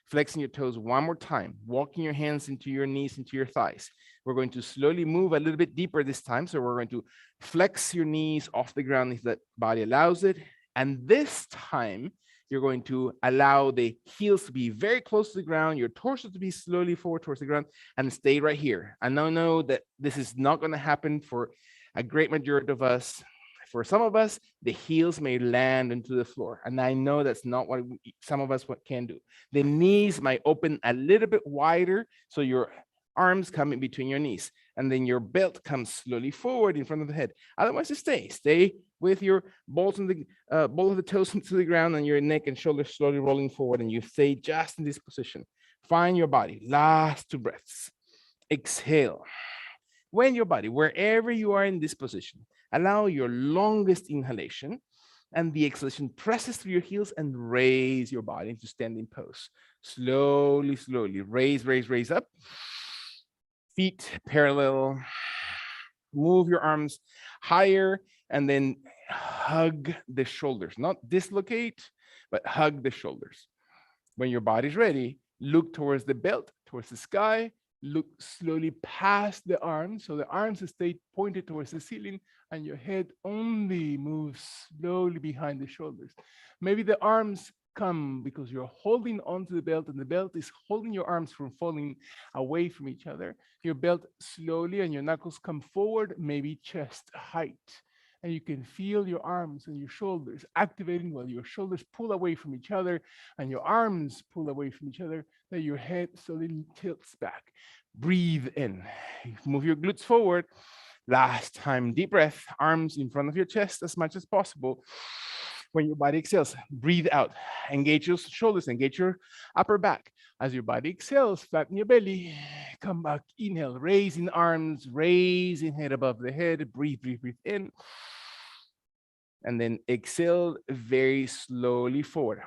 S2: flexing your toes one more time, walking your hands into your knees, into your thighs. We're going to slowly move a little bit deeper this time. So we're going to flex your knees off the ground if that body allows it. And this time, You're going to allow the heels to be very close to the ground, your torso to be slowly forward towards the ground, and stay right here. And I know that this is not going to happen for a great majority of us. For some of us, the heels may land into the floor. And I know that's not what some of us can do. The knees might open a little bit wider, so your arms come in between your knees. And then your belt comes slowly forward in front of the head. Otherwise, stay with your balls in the ball of the toes into the ground and your neck and shoulders slowly rolling forward. And you stay just in this position. Find your body. Last 2 breaths. Exhale. When your body, wherever you are in this position, allow your longest inhalation, and the exhalation presses through your heels and raise your body into standing pose. Slowly, slowly, raise up. Feet parallel. Move your arms higher and then hug the shoulders. Not dislocate, but hug the shoulders. When your body's ready, look towards the belt, towards the sky. Look slowly past the arms, so the arms stay pointed towards the ceiling and your head only moves slowly behind the shoulders. Maybe the arms come because you're holding onto the belt and the belt is holding your arms from falling away from each other. Your belt slowly and your knuckles come forward, maybe chest height. And you can feel your arms and your shoulders activating while your shoulders pull away from each other and your arms pull away from each other, that your head slowly tilts back. Breathe in. Move your glutes forward. Last time, deep breath, arms in front of your chest as much as possible. When your body exhales, breathe out. Engage your shoulders, engage your upper back. As your body exhales, flatten your belly. Come back, inhale, raising arms, raising head above the head. Breathe in. And then exhale very slowly forward.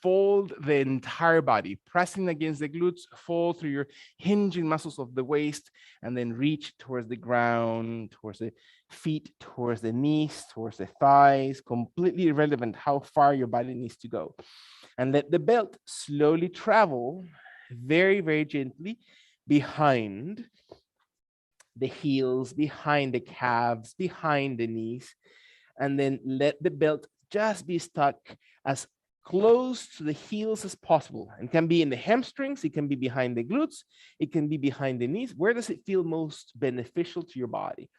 S2: Fold the entire body, pressing against the glutes, fold through your hinging muscles of the waist, and then reach towards the ground, towards the feet, towards the knees, towards the thighs, completely irrelevant how far your body needs to go. And let the belt slowly travel very, very gently behind the heels, behind the calves, behind the knees, and then let the belt just be stuck as close to the heels as possible. It can be in the hamstrings, it can be behind the glutes, it can be behind the knees. Where does it feel most beneficial to your body?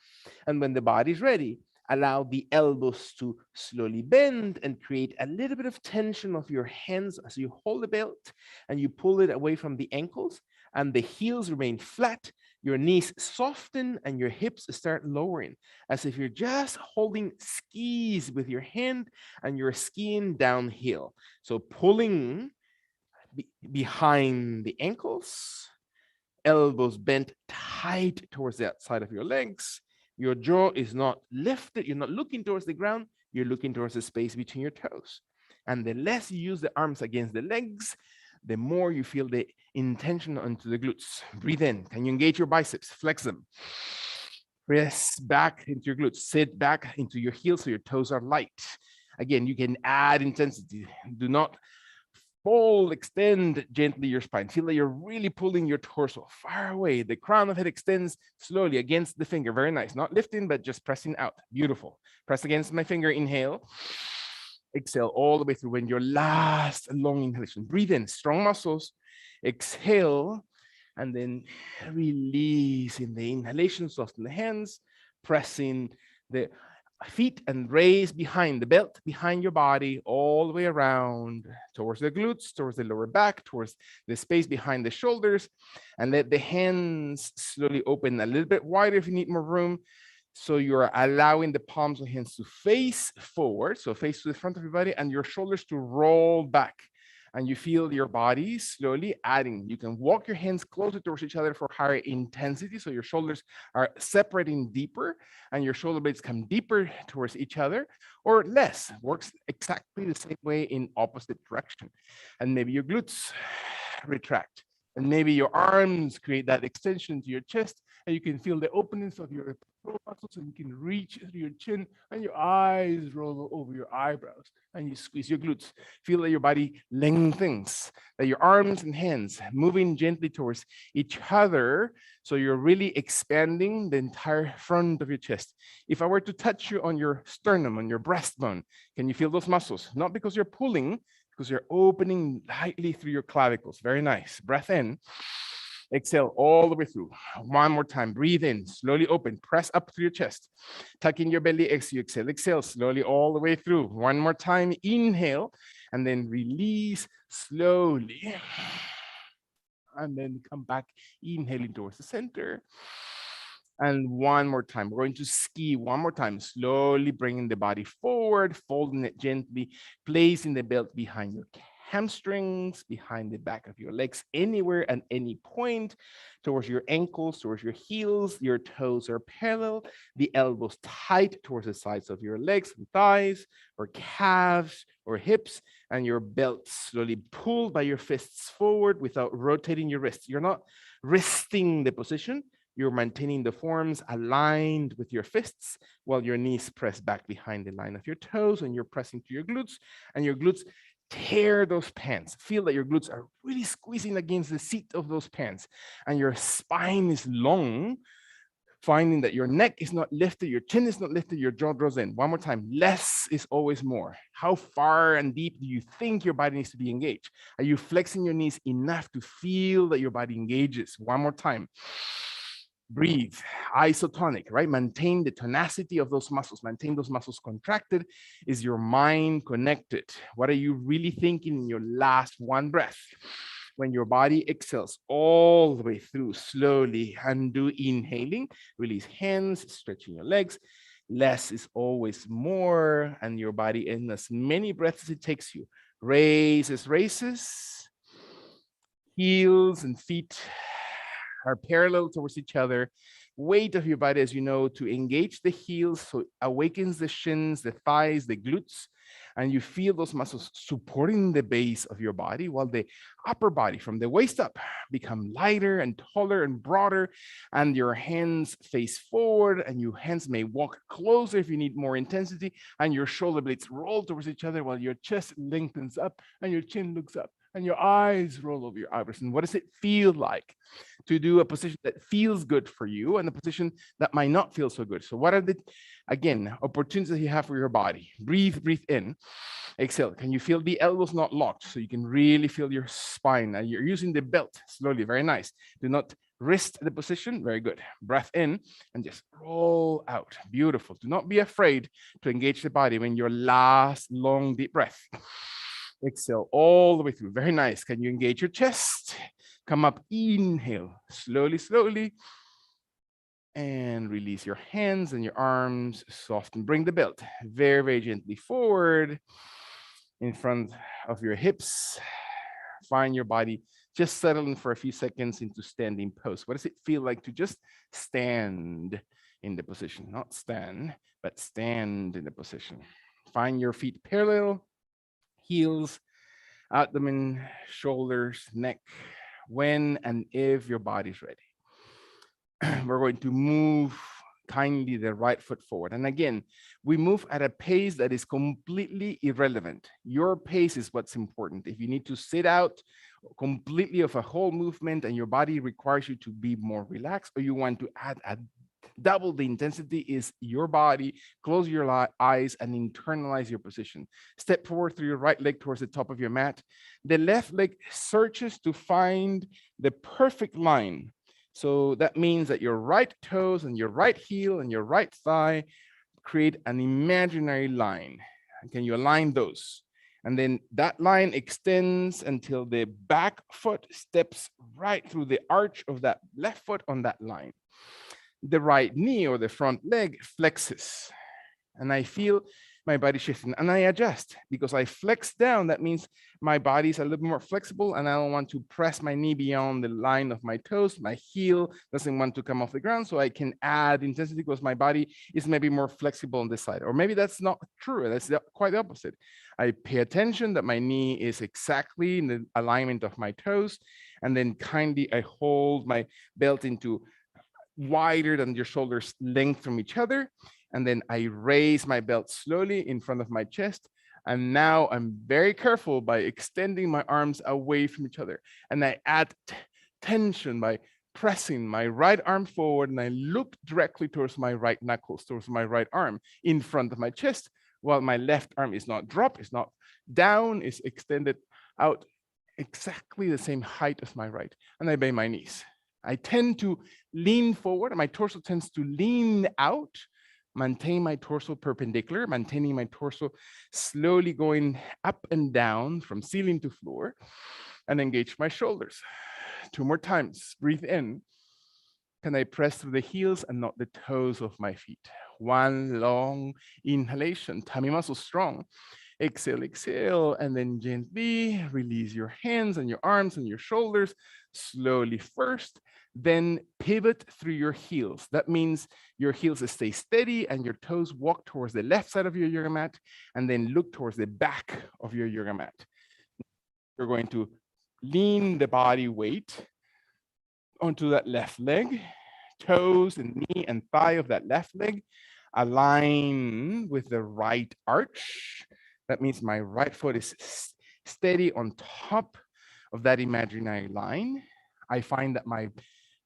S2: And when the body's ready, allow the elbows to slowly bend and create a little bit of tension of your hands as you hold the belt and you pull it away from the ankles, and the heels remain flat. Your knees soften and your hips start lowering, as if you're just holding skis with your hand and you're skiing downhill. So pulling behind the ankles, elbows bent tight towards the outside of your legs. Your jaw is not lifted. You're not looking towards the ground. You're looking towards the space between your toes. And the less you use the arms against the legs, the more you feel the intention onto the glutes. Breathe in. Can you engage your biceps? Flex them. Press back into your glutes. Sit back into your heels so your toes are light. Again, you can add intensity. Do not fold, extend gently your spine. Feel like you're really pulling your torso far away. The crown of head extends slowly against the finger. Very nice. Not lifting, but just pressing out. Beautiful. Press against my finger. Inhale. Exhale all the way through. When your last long inhalation, breathe in, strong muscles. Exhale, and then release in the inhalation. Soften the hands, pressing the feet and raise behind the belt, behind your body, all the way around towards the glutes, towards the lower back, towards the space behind the shoulders, and let the hands slowly open a little bit wider if you need more room. So you're allowing the palms of hands to face forward, so face to the front of your body, and your shoulders to roll back. And you feel your body slowly adding. You can walk your hands closer towards each other for higher intensity, so your shoulders are separating deeper, and your shoulder blades come deeper towards each other, or less. Works exactly the same way in opposite direction. And maybe your glutes retract. And maybe your arms create that extension to your chest, and you can feel the openings of your muscles, and you can reach through your chin, and your eyes roll over your eyebrows, and you squeeze your glutes. Feel that your body lengthens, that your arms and hands moving gently towards each other, so you're really expanding the entire front of your chest. If I were to touch you on your sternum, on your breastbone, can you feel those muscles? Not because you're pulling, because you're opening lightly through your clavicles. Very nice. Breath in. Exhale all the way through. One more time. Breathe in. Slowly open. Press up through your chest. Tuck in your belly. Exhale. Exhale. Exhale. Slowly all the way through. One more time. Inhale. And then release slowly. And then come back. Inhaling towards the center. And one more time. We're going to ski one more time. Slowly bringing the body forward. Folding it gently. Placing the belt behind your hamstrings, behind the back of your legs, anywhere at any point, towards your ankles, towards your heels. Your toes are parallel, the elbows tight towards the sides of your legs and thighs, or calves, or hips, and your belt slowly pulled by your fists forward without rotating your wrists. You're not wristing the position. You're maintaining the forms aligned with your fists while your knees press back behind the line of your toes, and you're pressing to your glutes, and your glutes tear those pants. Feel that your glutes are really squeezing against the seat of those pants, and your spine is long, finding that your neck is not lifted, your chin is not lifted, your jaw draws in. One more time. Less is always more. How far and deep do you think your body needs to be engaged? Are you flexing your knees enough to feel that your body engages? One more time. Breathe, isotonic, right? Maintain the tenacity of those muscles, maintain those muscles contracted. Is your mind connected? What are you really thinking in your last one breath? When your body exhales all the way through, slowly undo inhaling, release hands, stretching your legs. Less is always more, and your body in as many breaths as it takes you. Raises, heels and feet are parallel towards each other. Weight of your body, as you know, to engage the heels, so it awakens the shins, the thighs, the glutes, and you feel those muscles supporting the base of your body, while the upper body from the waist up become lighter and taller and broader, and your hands face forward, and your hands may walk closer if you need more intensity, and your shoulder blades roll towards each other while your chest lengthens up and your chin looks up and your eyes roll over your eyebrows. And what does it feel like to do a position that feels good for you and a position that might not feel so good? So what are the, again, opportunities that you have for your body? Breathe in, exhale. Can you feel the elbows not locked? So you can really feel your spine. And you're using the belt slowly, very nice. Do not wrist the position, very good. Breath in and just roll out, beautiful. Do not be afraid to engage the body when your last long deep breath. Exhale all the way through. Very nice. Can you engage your chest? Come up, inhale, slowly. And release your hands and your arms. Soften, bring the belt very gently forward in front of your hips. Find your body just settling for a few seconds into standing pose. What does it feel like to just stand in the position? Not stand, but stand in the position. Find your feet parallel, heels, abdomen, shoulders, neck, when and if your body's ready. We're going to move kindly the right foot forward. And again, we move at a pace that is completely irrelevant. Your pace is what's important. If you need to sit out completely of a whole movement and your body requires you to be more relaxed, or you want to add a double the intensity, is your body. Close your eyes and internalize your position. Step forward through your right leg towards the top of your mat. The left leg searches to find the perfect line. So that means that your right toes and your right heel and your right thigh create an imaginary line. Can you align those? And then that line extends until the back foot steps right through the arch of that left foot on that line. The right knee or the front leg flexes, and I feel my body shifting, and I adjust. Because I flex down, that means my body is a little more flexible, and I don't want to press my knee beyond the line of my toes. My heel doesn't want to come off the ground, so I can add intensity because my body is maybe more flexible on this side. Or maybe that's not true. That's quite the opposite. I pay attention that my knee is exactly in the alignment of my toes, and then kindly I hold my belt into wider than your shoulders length from each other. And then I raise my belt slowly in front of my chest. And now I'm very careful by extending my arms away from each other. And I add tension by pressing my right arm forward, and I look directly towards my right knuckles, towards my right arm in front of my chest, while my left arm is not dropped, it's not down, it's extended out exactly the same height as my right. And I bend my knees. I tend to lean forward, and my torso tends to lean out, maintain my torso perpendicular, maintaining my torso slowly going up and down from ceiling to floor, and engage my shoulders. 2 more times. Breathe in. Can I press through the heels and not the toes of my feet? 1 long inhalation, tummy muscles strong. Exhale, exhale, and then gently release your hands and your arms and your shoulders slowly first, then pivot through your heels. That means your heels stay steady and your toes walk towards the left side of your yoga mat, and then look towards the back of your yoga mat. You're going to lean the body weight onto that left leg, toes and knee and thigh of that left leg align with the right arch. That means my right foot is steady on top of that imaginary line. I find that my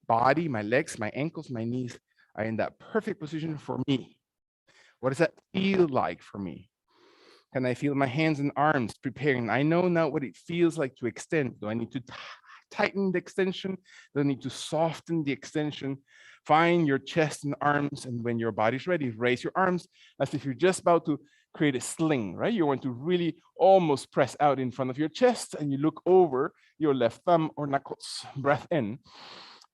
S2: body, my legs, my ankles, my knees are in that perfect position for me. What does that feel like for me? Can I feel my hands and arms preparing? I know now what it feels like to extend. Do I need to tighten the extension? Do I need to soften the extension? Find your chest and arms, and when your body's ready, raise your arms as if you're just about to create a sling, right? You want to really almost press out in front of your chest, and you look over your left thumb or knuckles. Breath in.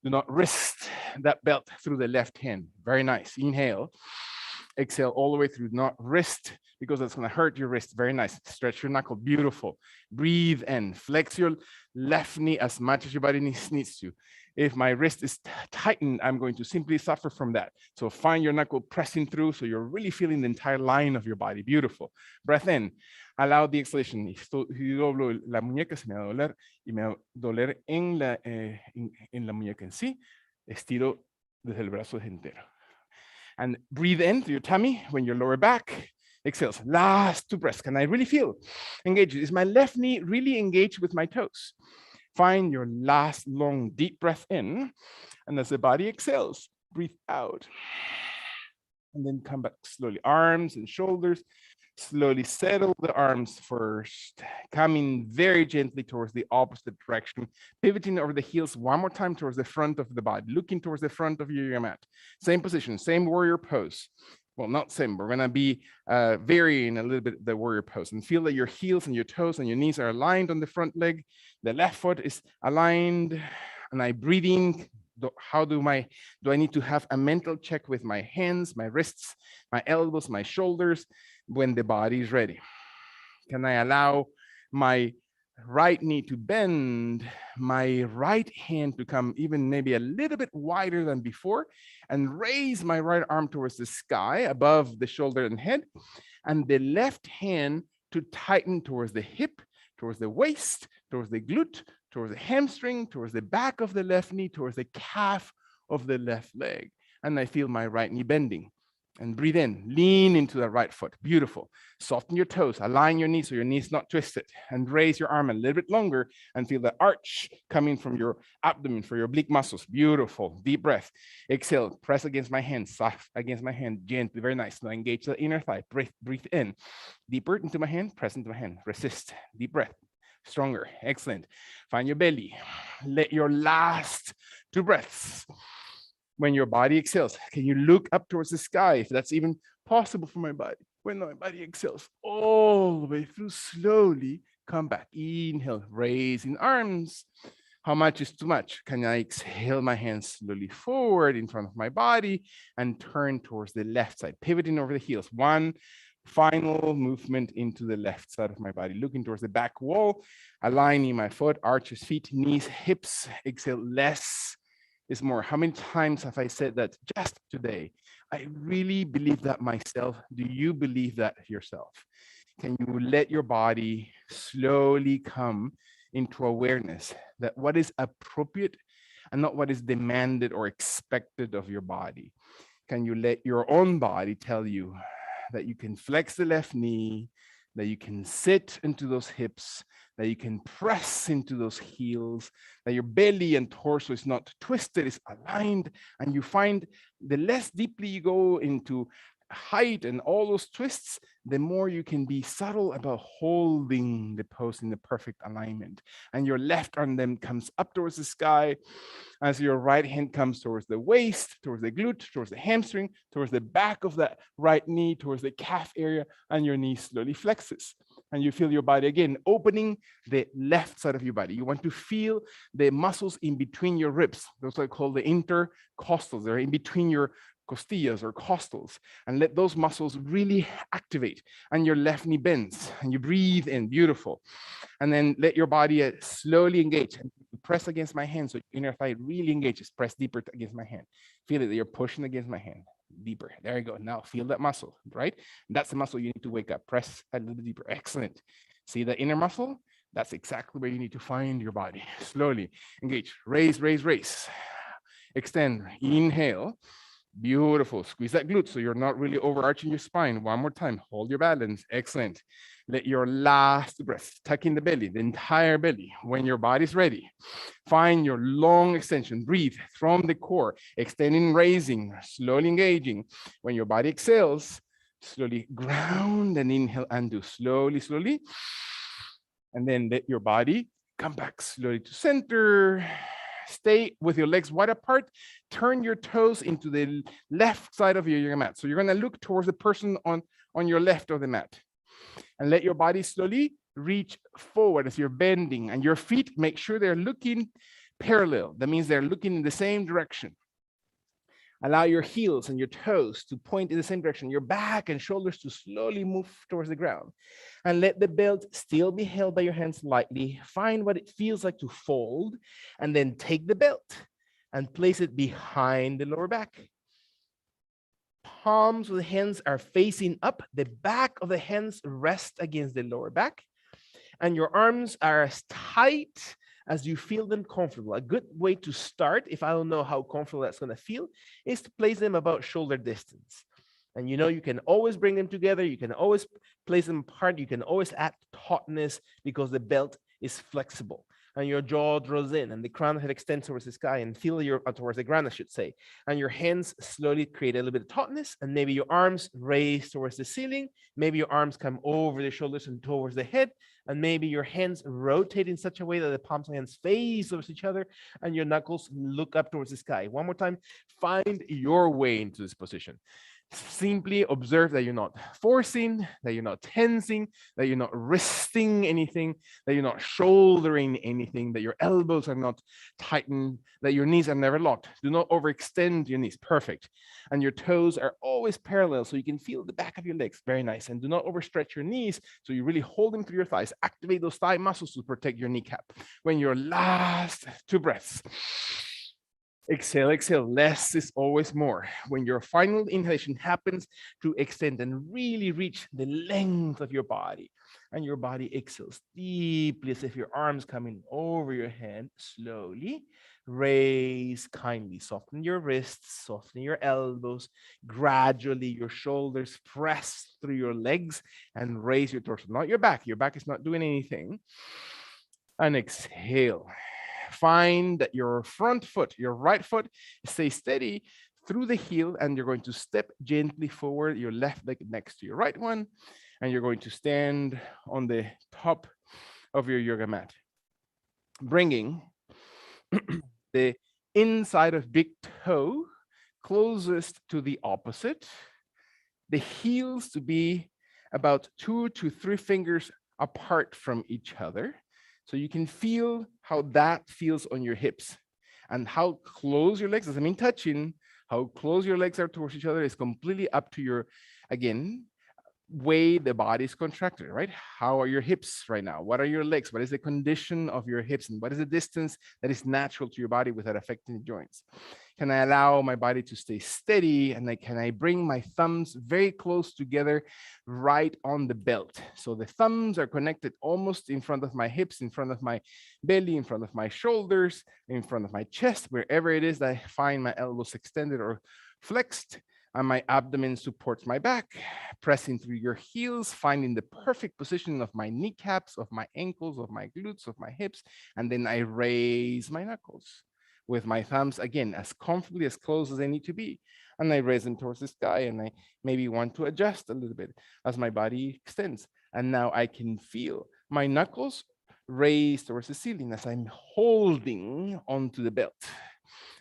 S2: Do not wrist that belt through the left hand. Very nice. Inhale. Exhale all the way through. Not wrist, because that's going to hurt your wrist. Very nice. Stretch your knuckle. Beautiful. Breathe in. Flex your left knee as much as your body needs to. If my wrist is tightened, I'm going to simply suffer from that. So find your knuckle pressing through so you're really feeling the entire line of your body. Beautiful. Breath in. Allow the exhalation. Si doblo la muñeca, se me va a doler, y me va a doler en la muñeca en sí. Estiro desde el brazo entero. And breathe in through your tummy when your lower back exhales. Last 2 breaths. Can I really feel engaged? Is my left knee really engaged with my toes? Find your last long deep breath in, and as the body exhales, breathe out. And then come back slowly. Arms and shoulders. Slowly settle the arms first, coming very gently towards the opposite direction, pivoting over the heels 1 more time towards the front of the body, looking towards the front of your yoga mat. Same position, same warrior pose. Well, not same, we're gonna be varying a little bit the warrior pose, and feel that your heels and your toes and your knees are aligned on the front leg. The left foot is aligned, and I breathing. How do I need to have a mental check with my hands, my wrists, my elbows, my shoulders when the body is ready? Can I allow my right knee to bend, my right hand to come even maybe a little bit wider than before, and raise my right arm towards the sky above the shoulder and head, and the left hand to tighten towards the hip, towards the waist, towards the glute, towards the hamstring, towards the back of the left knee, towards the calf of the left leg. And I feel my right knee bending. And breathe in, lean into the right foot. Beautiful. Soften your toes, align your knees so your knee's not twisted, and raise your arm a little bit longer and feel the arch coming from your abdomen for your oblique muscles. Beautiful. Deep breath. Exhale, press against my hand, soft against my hand, gently. Very nice. Now engage the inner thigh. Breathe in. Deeper into my hand, press into my hand. Resist. Deep breath. Stronger. Excellent. Find your belly. Let your last 2 breaths. When your body exhales, can you look up towards the sky if that's even possible for my body? When my body exhales, all the way through, slowly come back. Inhale, raising arms. How much is too much? Can I exhale my hands slowly forward in front of my body and turn towards the left side, pivoting over the heels. 1 final movement into the left side of my body, looking towards the back wall, aligning my foot, arches, feet, knees, hips. Exhale, less is more. How many times have I said that just today? I really believe that myself. Do you believe that yourself? Can you let your body slowly come into awareness that what is appropriate and not what is demanded or expected of your body? Can you let your own body tell you that you can flex the left knee, that you can sit into those hips, that you can press into those heels, that your belly and torso is not twisted, it's aligned, and you find the less deeply you go into
S1: height and all those twists, the more you can be subtle about holding the pose in the perfect alignment. And your left arm then comes up towards the sky as your right hand comes towards the waist, towards the glute, towards the hamstring, towards the back of the right knee, towards the calf area, and your knee slowly flexes. And you feel your body again opening the left side of your body. You want to feel the muscles in between your ribs. Those are called the intercostals. They're in between your costillas or costals, and let those muscles really activate. And your left knee bends and you breathe in, beautiful. And then let your body slowly engage and press against my hand. So your inner thigh really engages, press deeper against my hand. Feel it that you're pushing against my hand, deeper. There you go. Now feel that muscle, right? That's the muscle you need to wake up. Press a little deeper. Excellent. See the inner muscle? That's exactly where you need to find your body. Slowly engage, raise, raise, raise. Extend, inhale. Beautiful. Squeeze that glute so you're not really overarching your spine. One more time. Hold your balance. Excellent. Let your last breath tuck in the belly, the entire belly. When your body's ready, find your long extension. Breathe from the core, extending, raising, slowly engaging. When your body exhales, slowly ground and inhale and do slowly, slowly. And then let your body come back slowly to center. Stay with your legs wide apart. Turn your toes into the left side of your yoga mat. So you're going to look towards the person on your left of the mat. And let your body slowly reach forward as you're bending. And your feet, make sure they're looking parallel. That means they're looking in the same direction. Allow your heels and your toes to point in the same direction, your back and shoulders to slowly move towards the ground. And let the belt still be held by your hands lightly. Find what it feels like to fold, and then take the belt and place it behind the lower back. Palms of the hands are facing up. The back of the hands rest against the lower back. And your arms are as tight as you feel them comfortable. A good way to start, if I don't know how comfortable that's going to feel, is to place them about shoulder distance. And you know, you can always bring them together. You can always place them apart. You can always add tautness because the belt is flexible. And your jaw draws in and the crown of the head extends towards the sky and feel your towards the ground, I should say. And your hands slowly create a little bit of tautness, and maybe your arms raise towards the ceiling. Maybe your arms come over the shoulders and towards the head, and maybe your hands rotate in such a way that the palms of the hands face towards each other and your knuckles look up towards the sky. One more time, find your way into this position. Simply observe that you're not forcing, that you're not tensing, that you're not wristing anything, that you're not shouldering anything, that your elbows are not tightened, that your knees are never locked. Do not overextend your knees. Perfect. And your toes are always parallel so you can feel the back of your legs. Very nice. And do not overstretch your knees so you really hold them through your thighs. Activate those thigh muscles to protect your kneecap. When your last 2 breaths, exhale, exhale. Less is always more. When your final inhalation happens to extend and really reach the length of your body, and your body exhales deeply as if your arms coming over your head, slowly raise kindly. Soften your wrists, soften your elbows. Gradually, your shoulders press through your legs and raise your torso, not your back. Your back is not doing anything. And exhale. Find that your front foot, your right foot, stays steady through the heel, and you're going to step gently forward, your left leg next to your right one, and you're going to stand on the top of your yoga mat, bringing the inside of big toe closest to the opposite, the heels to be about 2 to 3 fingers apart from each other. So you can feel how that feels on your hips, and how close your legs, doesn't mean touching, how close your legs are towards each other is completely up to your, again, way the body is contracted, right? How are your hips right now? What are your legs? What is the condition of your hips? And what is the distance that is natural to your body without affecting the joints? Can I allow my body to stay steady? And can I bring my thumbs very close together right on the belt? So the thumbs are connected almost in front of my hips, in front of my belly, in front of my shoulders, in front of my chest, wherever it is that I find my elbows extended or flexed. And my abdomen supports my back, pressing through your heels, finding the perfect position of my kneecaps, of my ankles, of my glutes, of my hips. And then I raise my knuckles with my thumbs, again, as comfortably as close as they need to be. and I raise them towards the sky, and I maybe want to adjust a little bit as my body extends. And now I can feel my knuckles raised towards the ceiling as I'm holding onto the belt.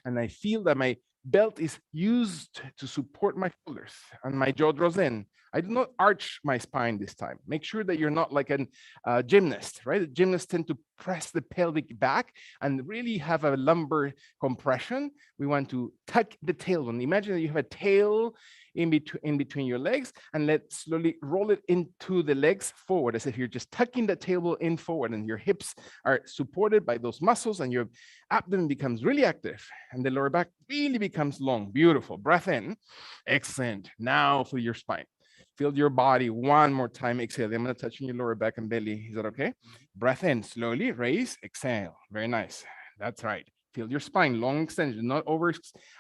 S1: And I feel that my belt is used to support my shoulders and my jaw draws in. I do not arch my spine this time. Make sure that you're not like a gymnast, right? The gymnasts tend to press the pelvic back and really have a lumbar compression. We want to tuck the tailbone. Imagine that you have a tail in between your legs, and let's slowly roll it into the legs forward as if you're just tucking the tailbone in forward, and your hips are supported by those muscles, and your abdomen becomes really active, and the lower back really becomes long. Beautiful. Breath in. Excellent. Now for your spine. Feel your body one more time. Exhale. I'm going to touch on your lower back and belly. Is that okay? Breath in. Slowly raise. Exhale. Very nice. That's right. Feel your spine. Long extension. Not over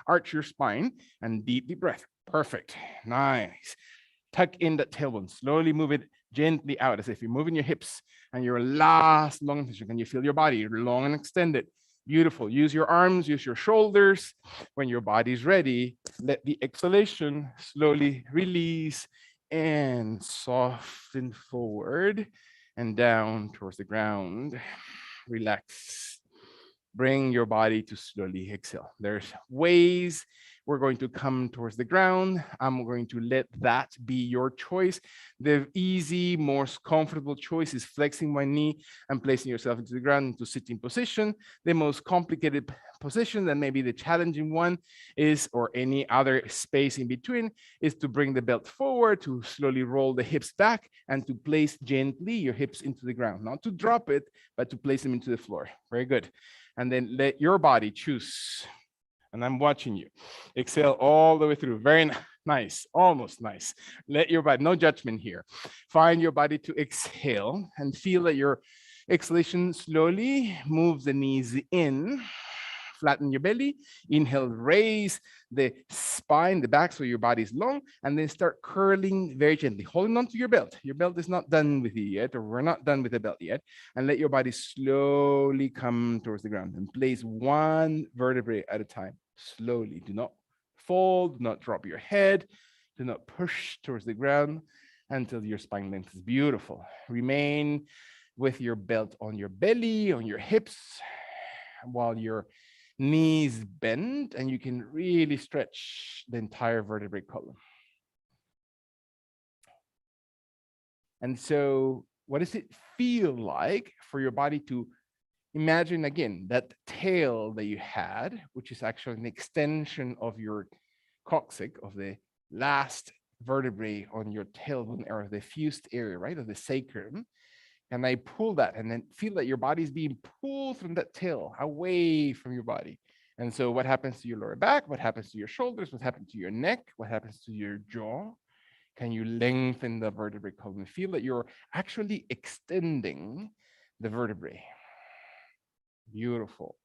S1: arch your spine. And deep, deep breath. Perfect. Nice. Tuck in that tailbone. Slowly move it gently out as if you're moving your hips. And your last long extension. Can you feel your body long and extended? Beautiful. Use your arms, use your shoulders. When your body's ready, let the exhalation slowly release and soften forward and down towards the ground. Relax. Bring your body to slowly exhale. There's ways we're going to come towards the ground. I'm going to let that be your choice. The easy, most comfortable choice is flexing my knee and placing yourself into the ground into sitting position. The most complicated position, and maybe the challenging one is, or any other space in between, is to bring the belt forward, to slowly roll the hips back, and to place gently your hips into the ground. Not to drop it, but to place them into the floor. Very good. And then let your body choose. And I'm watching you. Exhale all the way through. Very nice, almost nice. Let your body, no judgment here. Find your body to exhale and feel that your exhalation slowly moves the knees in. Flatten your belly. Inhale, raise the spine, the back, so your body is long, and then start curling very gently, holding on to your belt. Your belt is not done with you yet, or we're not done with the belt yet. And let your body slowly come towards the ground and place one vertebrae at a time. Slowly. Do not fold, do not drop your head, do not push towards the ground until your spine length is beautiful. Remain with your belt on your belly, on your hips, while your knees bend, and you can really stretch the entire vertebrae column. And so what does it feel like for your body to imagine again that tail that you had, which is actually an extension of your coccyx, of the last vertebrae on your tailbone, or the fused area, right, of the sacrum. And I pull that, and then feel that your body is being pulled from that tail away from your body. And so what happens to your lower back? What happens to your shoulders? What happens to your neck? What happens to your jaw? Can you lengthen the vertebrae column? Feel that you're actually extending the vertebrae. Beautiful.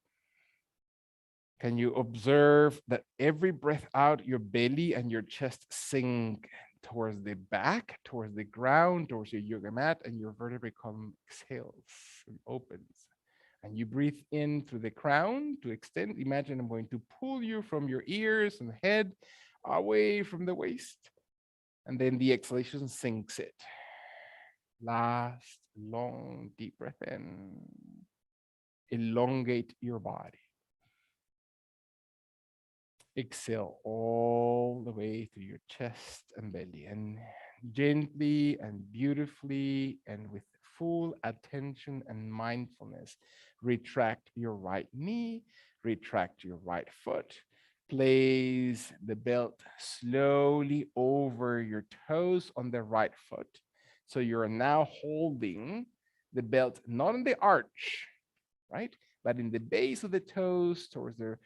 S1: Can you observe that every breath out, your belly and your chest sink towards the back, towards the ground, towards your yoga mat, and your vertebrae column exhales and opens. And you breathe in through the crown to extend. Imagine I'm going to pull you from your ears and head away from the waist. And then the exhalation sinks it. Last long, deep breath in. Elongate your body. Exhale all the way through your chest and belly, and gently and beautifully and with full attention and mindfulness, retract your right knee, retract your right foot, place the belt slowly over your toes on the right foot. So you're now holding the belt not on the arch, right, but in the base of the toes, towards the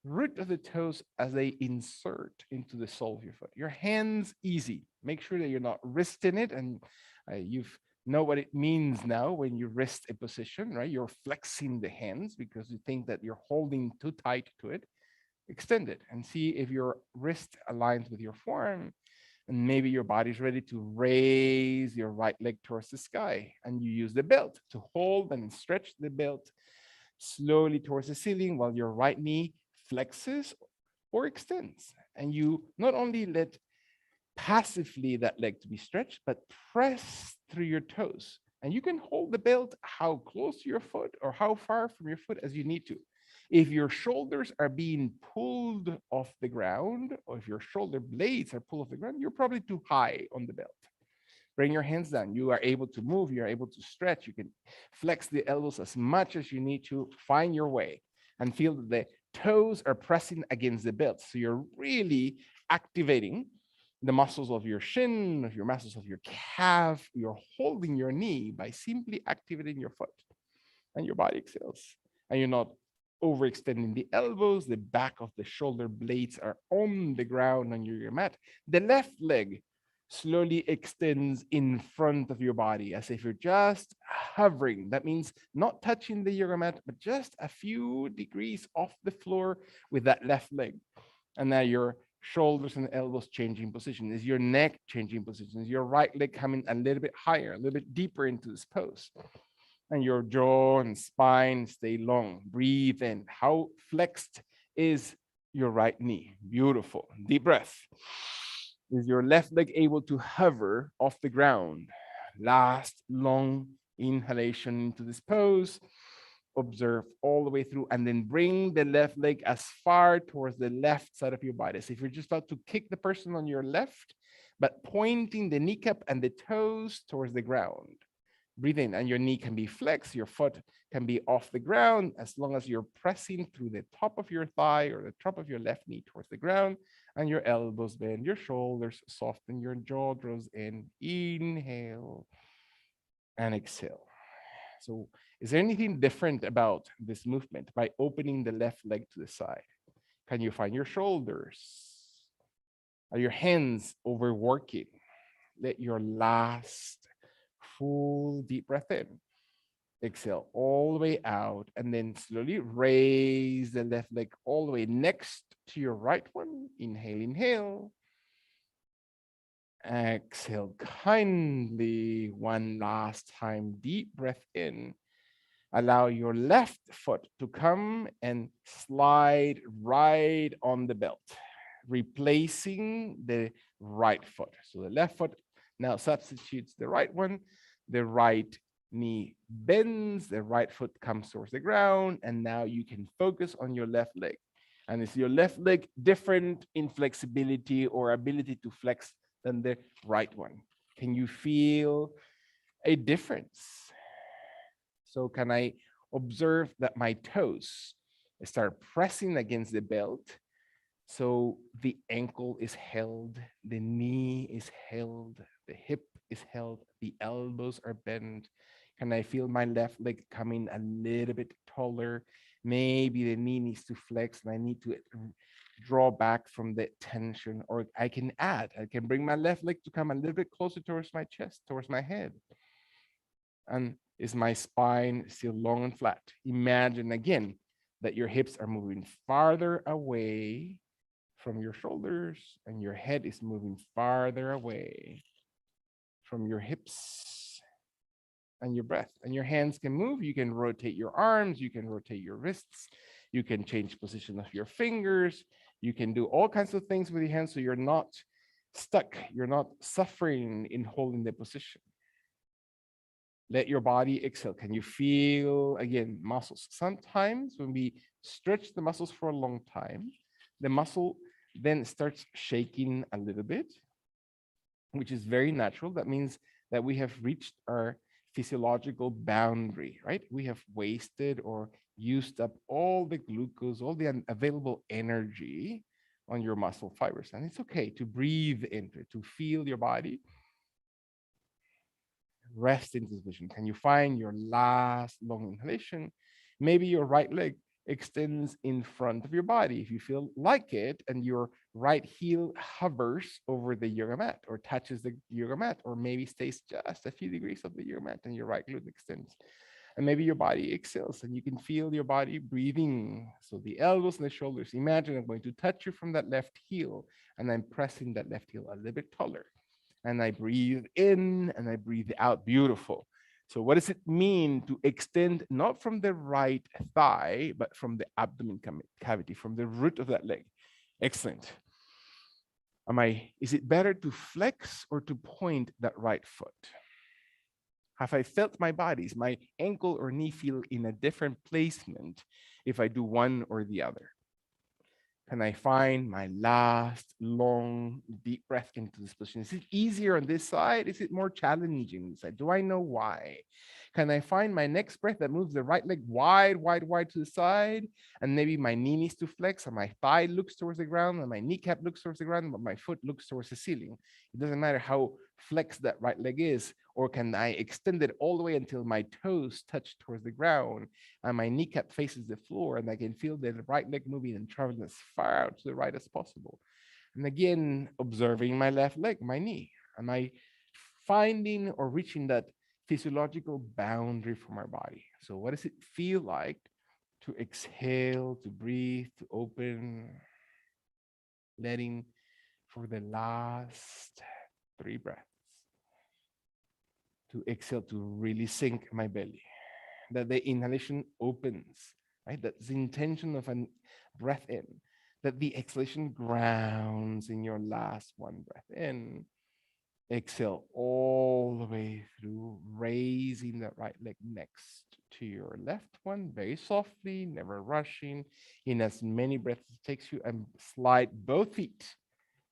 S1: root of the toes as they insert into the sole of your foot. Your hands easy. Make sure that you're not wristing it, and you know what it means now when you wrist a position, right? You're flexing the hands because you think that you're holding too tight to it. Extend it and see if your wrist aligns with your forearm, and maybe your body's ready to raise your right leg towards the sky, and you use the belt to hold and stretch the belt slowly towards the ceiling while your right knee flexes or extends. And you not only let passively that leg to be stretched, but press through your toes. And you can hold the belt how close to your foot or how far from your foot as you need to. If your shoulders are being pulled off the ground, or if your shoulder blades are pulled off the ground, you're probably too high on the belt. Bring your hands down. You are able to move, you're able to stretch. You can flex the elbows as much as you need to find your way and feel that the toes are pressing against the belt. So you're really activating the muscles of your shin, of your muscles of your calf. You're holding your knee by simply activating your foot, and your body exhales. And you're not overextending the elbows. The back of the shoulder blades are on the ground on your mat. The left leg slowly extends in front of your body as if you're just hovering. That means not touching the yoga mat, but just a few degrees off the floor with that left leg. And now your shoulders and elbows changing position. Is your neck changing position? Is your right leg coming a little bit higher, a little bit deeper into this pose? And your jaw and spine stay long. Breathe in. How flexed is your right knee? Beautiful. Deep breath. Is your left leg able to hover off the ground? Last long inhalation into this pose. Observe all the way through, and then bring the left leg as far towards the left side of your body. So if you're just about to kick the person on your left, but pointing the kneecap and the toes towards the ground. Breathe in, and your knee can be flexed, your foot can be off the ground as long as you're pressing through the top of your thigh or the top of your left knee towards the ground, and your elbows bend, your shoulders soften, your jaw draws in. Inhale and exhale. So, is there anything different about this movement by opening the left leg to the side? Can you find your shoulders? Are your hands overworking? Let your last full deep breath in. Exhale all the way out, and then slowly raise the left leg all the way next to your right one. Inhale, inhale. Exhale kindly one last time. Deep breath in. Allow your left foot to come and slide right on the belt, replacing the right foot. So the left foot now substitutes the right one. The right knee bends, the right foot comes towards the ground, and now you can focus on your left leg. And is your left leg different in flexibility or ability to flex than the right one? Can you feel a difference? So can I observe that my toes start pressing against the belt? So the ankle is held, the knee is held, the hip is held, the elbows are bent. Can I feel my left leg coming a little bit taller? Maybe the knee needs to flex and I need to draw back from the tension, or I can bring my left leg to come a little bit closer towards my chest, towards my head. And is my spine still long and flat? Imagine again that your hips are moving farther away from your shoulders and your head is moving farther away from your hips and your breath. And your hands can move. You can rotate your arms, you can rotate your wrists, you can change position of your fingers, you can do all kinds of things with your hands so you're not stuck, you're not suffering in holding the position. Let your body exhale. Can you feel, again, muscles? Sometimes when we stretch the muscles for a long time, the muscle then starts shaking a little bit, which is very natural. That means that we have reached our physiological boundary, right? We have wasted or used up all the glucose, all the available energy on your muscle fibers. And it's okay to breathe into it, to feel your body. Rest into this position. Can you find your last long inhalation? Maybe your right leg extends in front of your body if you feel like it, and your right heel hovers over the yoga mat or touches the yoga mat, or maybe stays just a few degrees of the yoga mat and your right glute extends. And maybe your body exhales and you can feel your body breathing. So the elbows and the shoulders, imagine I'm going to touch you from that left heel and I'm pressing that left heel a little bit taller. And I breathe in and I breathe out. Beautiful. So what does it mean to extend not from the right thigh, but from the abdomen cavity, from the root of that leg? Excellent. Is it better to flex or to point that right foot? Have I felt my body? Is my ankle or knee feel in a different placement if I do one or the other? Can I find my last long, deep breath into this position? Is it easier on this side? Is it more challenging on this side? Do I know why? Can I find my next breath that moves the right leg wide, wide, wide to the side? And maybe my knee needs to flex, and my thigh looks towards the ground, and my kneecap looks towards the ground, but my foot looks towards the ceiling. It doesn't matter how flexed that right leg is, or can I extend it all the way until my toes touch towards the ground and my kneecap faces the floor, and I can feel the right leg moving and traveling as far out to the right as possible. And again, observing my left leg, my knee. Am I finding or reaching that physiological boundary for my body? So, what does it feel like to exhale, to breathe, to open, letting for the last 3 breaths, to exhale, to really sink my belly, that the inhalation opens, right? That's the intention of a breath in, that the exhalation grounds in your last one breath in. Exhale all the way through, raising that right leg next to your left one, very softly, never rushing, in as many breaths as it takes you, and slide both feet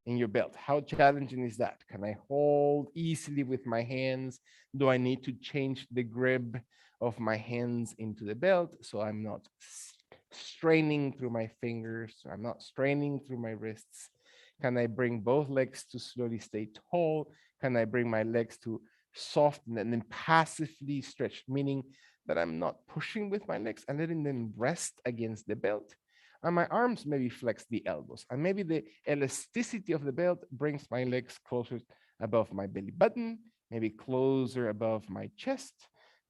S1: in your belt. How challenging is that? Can I hold easily with my hands? Do I need to change the grip of my hands into the belt so I'm not straining through my fingers, so I'm not straining through my wrists? Can I bring both legs to slowly stay tall? Can I bring my legs to soften and then passively stretch, meaning that I'm not pushing with my legs and letting them rest against the belt? And my arms maybe flex the elbows, and maybe the elasticity of the belt brings my legs closer above my belly button, maybe closer above my chest,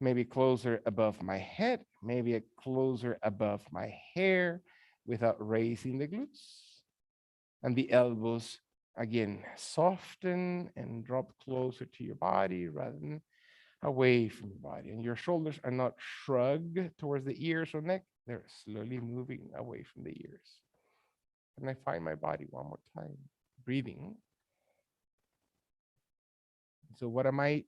S1: maybe closer above my head, maybe closer above my hair without raising the glutes. And the elbows, again, soften and drop closer to your body rather than away from your body. And your shoulders are not shrugged towards the ears or neck, they're slowly moving away from the ears. And I find my body one more time, breathing. So, what am I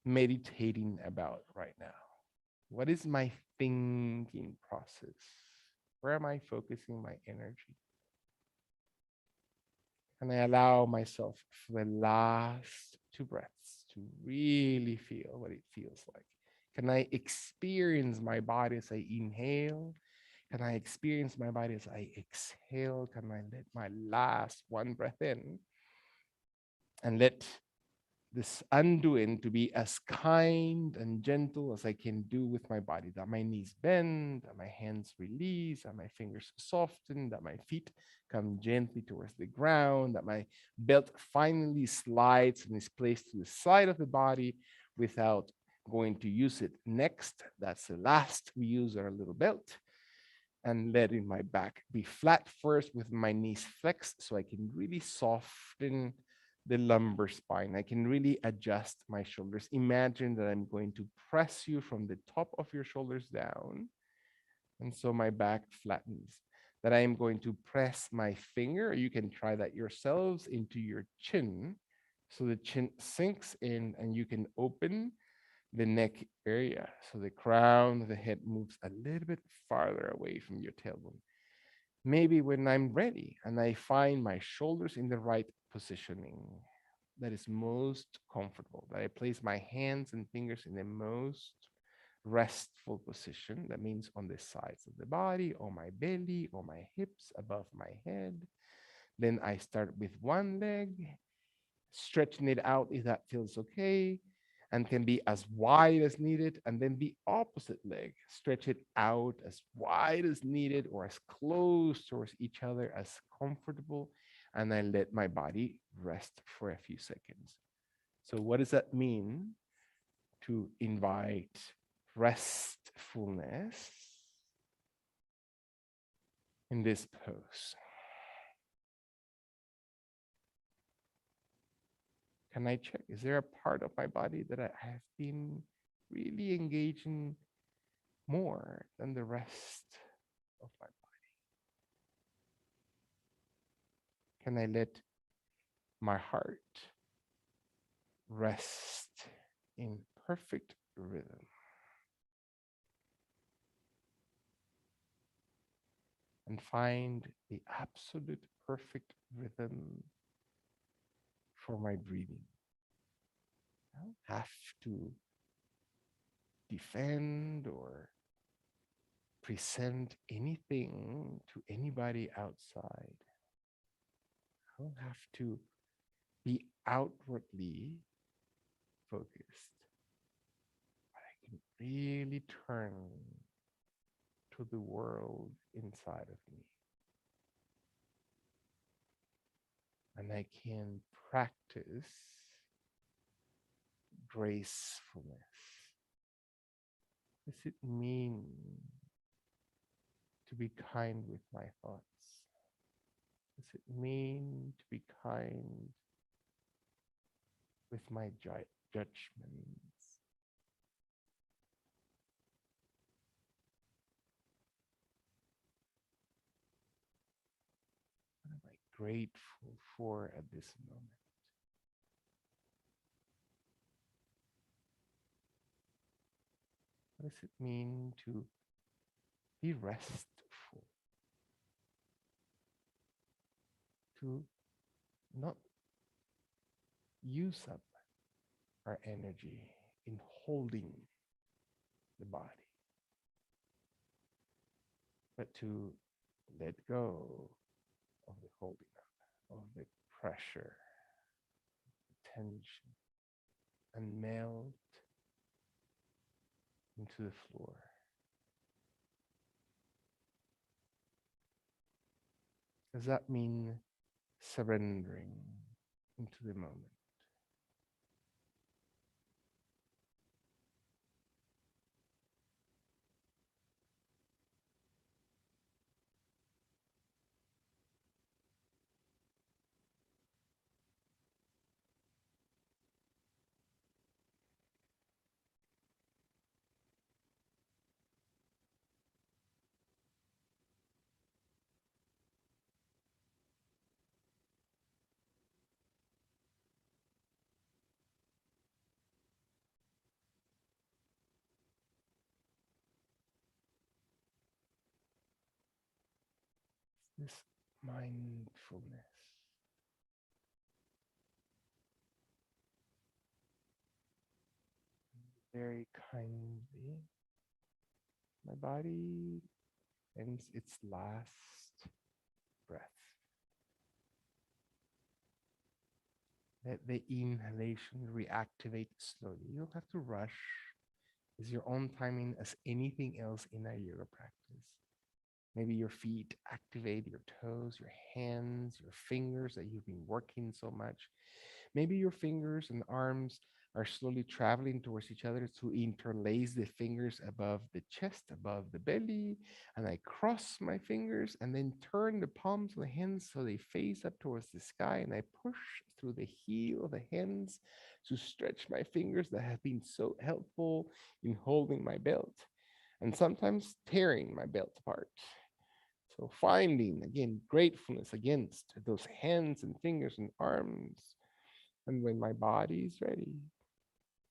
S1: meditating about right now? What is my thinking process? Where am I focusing my energy? And I allow myself for the last 2 breaths to really feel what it feels like. Can I experience my body as I inhale? Can I experience my body as I exhale? Can I let my last one breath in and let this undoing to be as kind and gentle as I can do with my body, that my knees bend, that my hands release, that my fingers soften, that my feet come gently towards the ground, that my belt finally slides and is placed to the side of the body without going to use it next. That's the last we use our little belt. And letting my back be flat first with my knees flexed so I can really soften the lumbar spine. I can really adjust my shoulders. Imagine that I'm going to press you from the top of your shoulders down. And so my back flattens. That I am going to press my finger, you can try that yourselves, into your chin. So the chin sinks in and you can open the neck area. So the crown of the head moves a little bit farther away from your tailbone. Maybe when I'm ready and I find my shoulders in the right positioning that is most comfortable, that I place my hands and fingers in the most restful position. That means on the sides of the body, on my belly, on my hips, above my head. Then I start with one leg, stretching it out if that feels okay, and can be as wide as needed. And then the opposite leg, stretch it out as wide as needed or as close towards each other as comfortable. And I let my body rest for a few seconds. So, what does that mean to invite restfulness in this pose? Can I check? Is there a part of my body that I have been really engaging more than the rest of my body? Can I let my heart rest in perfect rhythm and find the absolute perfect rhythm for my breathing. I don't have to defend or present anything to anybody outside. I don't have to be outwardly focused, but I can really turn to the world inside of me. And I can practice gracefulness. What does it mean to be kind with my thoughts? What does it mean to be kind with my judgments? What am I grateful for at this moment? What does it mean to be restful? To not use up our energy in holding the body, but to let go of the holding up, of the pressure, the tension, and melt into the floor. Does that mean surrendering into the moment? This mindfulness, very kindly, my body ends its last breath. Let the inhalation reactivate slowly. You don't have to rush. It's your own timing as anything else in a yoga practice. Maybe your feet activate, your toes, your hands, your fingers that you've been working so much. Maybe your fingers and arms are slowly traveling towards each other to interlace the fingers above the chest, above the belly. And I cross my fingers and then turn the palms of the hands so they face up towards the sky. And I push through the heel of the hands to stretch my fingers that have been so helpful in holding my belt and sometimes tearing my belt apart. So finding again gratefulness against those hands and fingers and arms. And when my body is ready,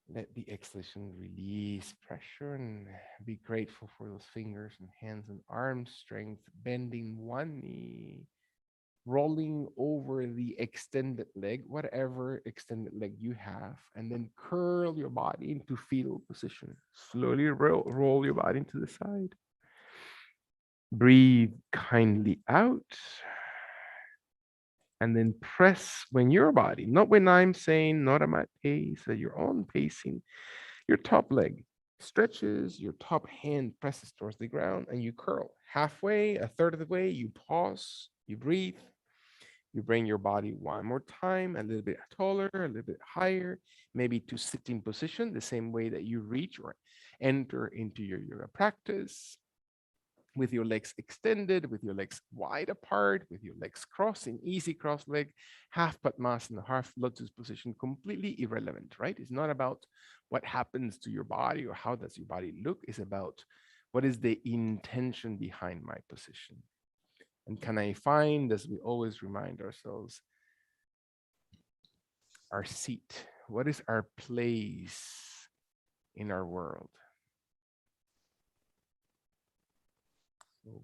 S1: let the exhalation release pressure and be grateful for those fingers and hands and arm strength, bending one knee, rolling over the extended leg, whatever extended leg you have, and then curl your body into fetal position. Slowly roll your body into the side. Breathe kindly out and then press when your body, not when I'm saying, not at my pace, at your own pacing, your top leg stretches, your top hand presses towards the ground, and you curl halfway, a third of the way. You pause, you breathe, you bring your body one more time, a little bit taller, a little bit higher, maybe to sitting position, the same way that you reach or enter into your yoga practice with your legs extended, with your legs wide apart, with your legs crossed in easy cross leg, half Padmasana, half lotus position, completely irrelevant, right? It's not about what happens to your body or how does your body look. It's about what is the intention behind my position. And can I find, as we always remind ourselves, our seat? What is our place in our world?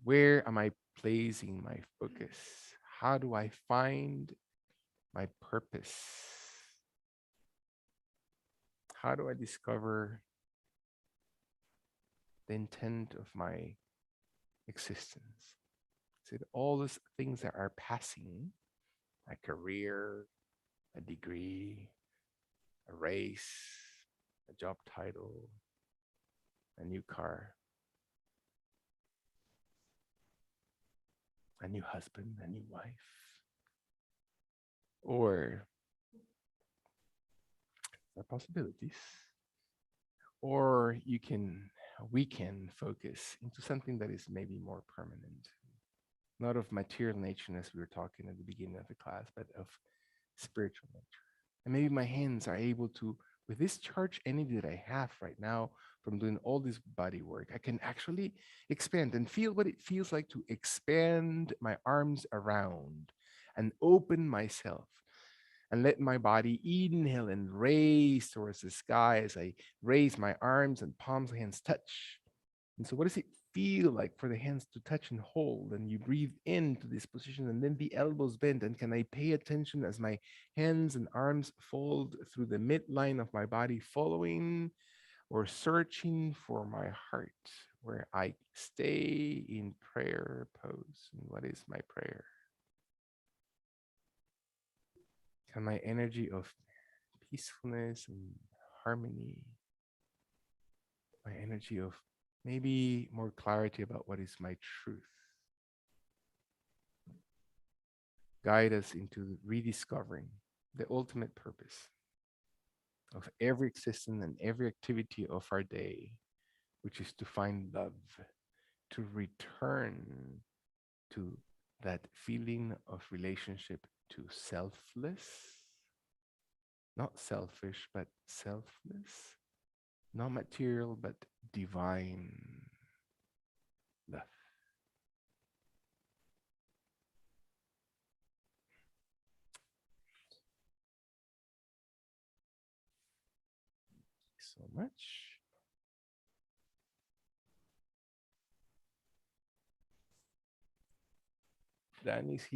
S1: Where am I placing my focus? How do I find my purpose? How do I discover the intent of my existence? Is it all these things that are passing, a career, a degree, a race, a job title, a new car, a new husband, a new wife? Or there are possibilities. Or we can focus into something that is maybe more permanent, not of material nature as we were talking at the beginning of the class, but of spiritual nature. And maybe my hands are able to, with this charge energy that I have right now from doing all this body work, I can actually expand and feel what it feels like to expand my arms around and open myself and let my body inhale and raise towards the sky as I raise my arms and palms of hands touch. And so, what does it feel like for the hands to touch and hold? And you breathe into this position, and then the elbows bend. And can I pay attention as my hands and arms fold through the midline of my body, following or searching for my heart, where I stay in prayer pose? And what is my prayer? Can my energy of peacefulness and harmony, my energy of maybe more clarity about what is my truth, guide us into rediscovering the ultimate purpose of every existence and every activity of our day, which is to find love, to return to that feeling of relationship to selfless, not selfish, but selfless, not material, but divine love. So much. Danny's here.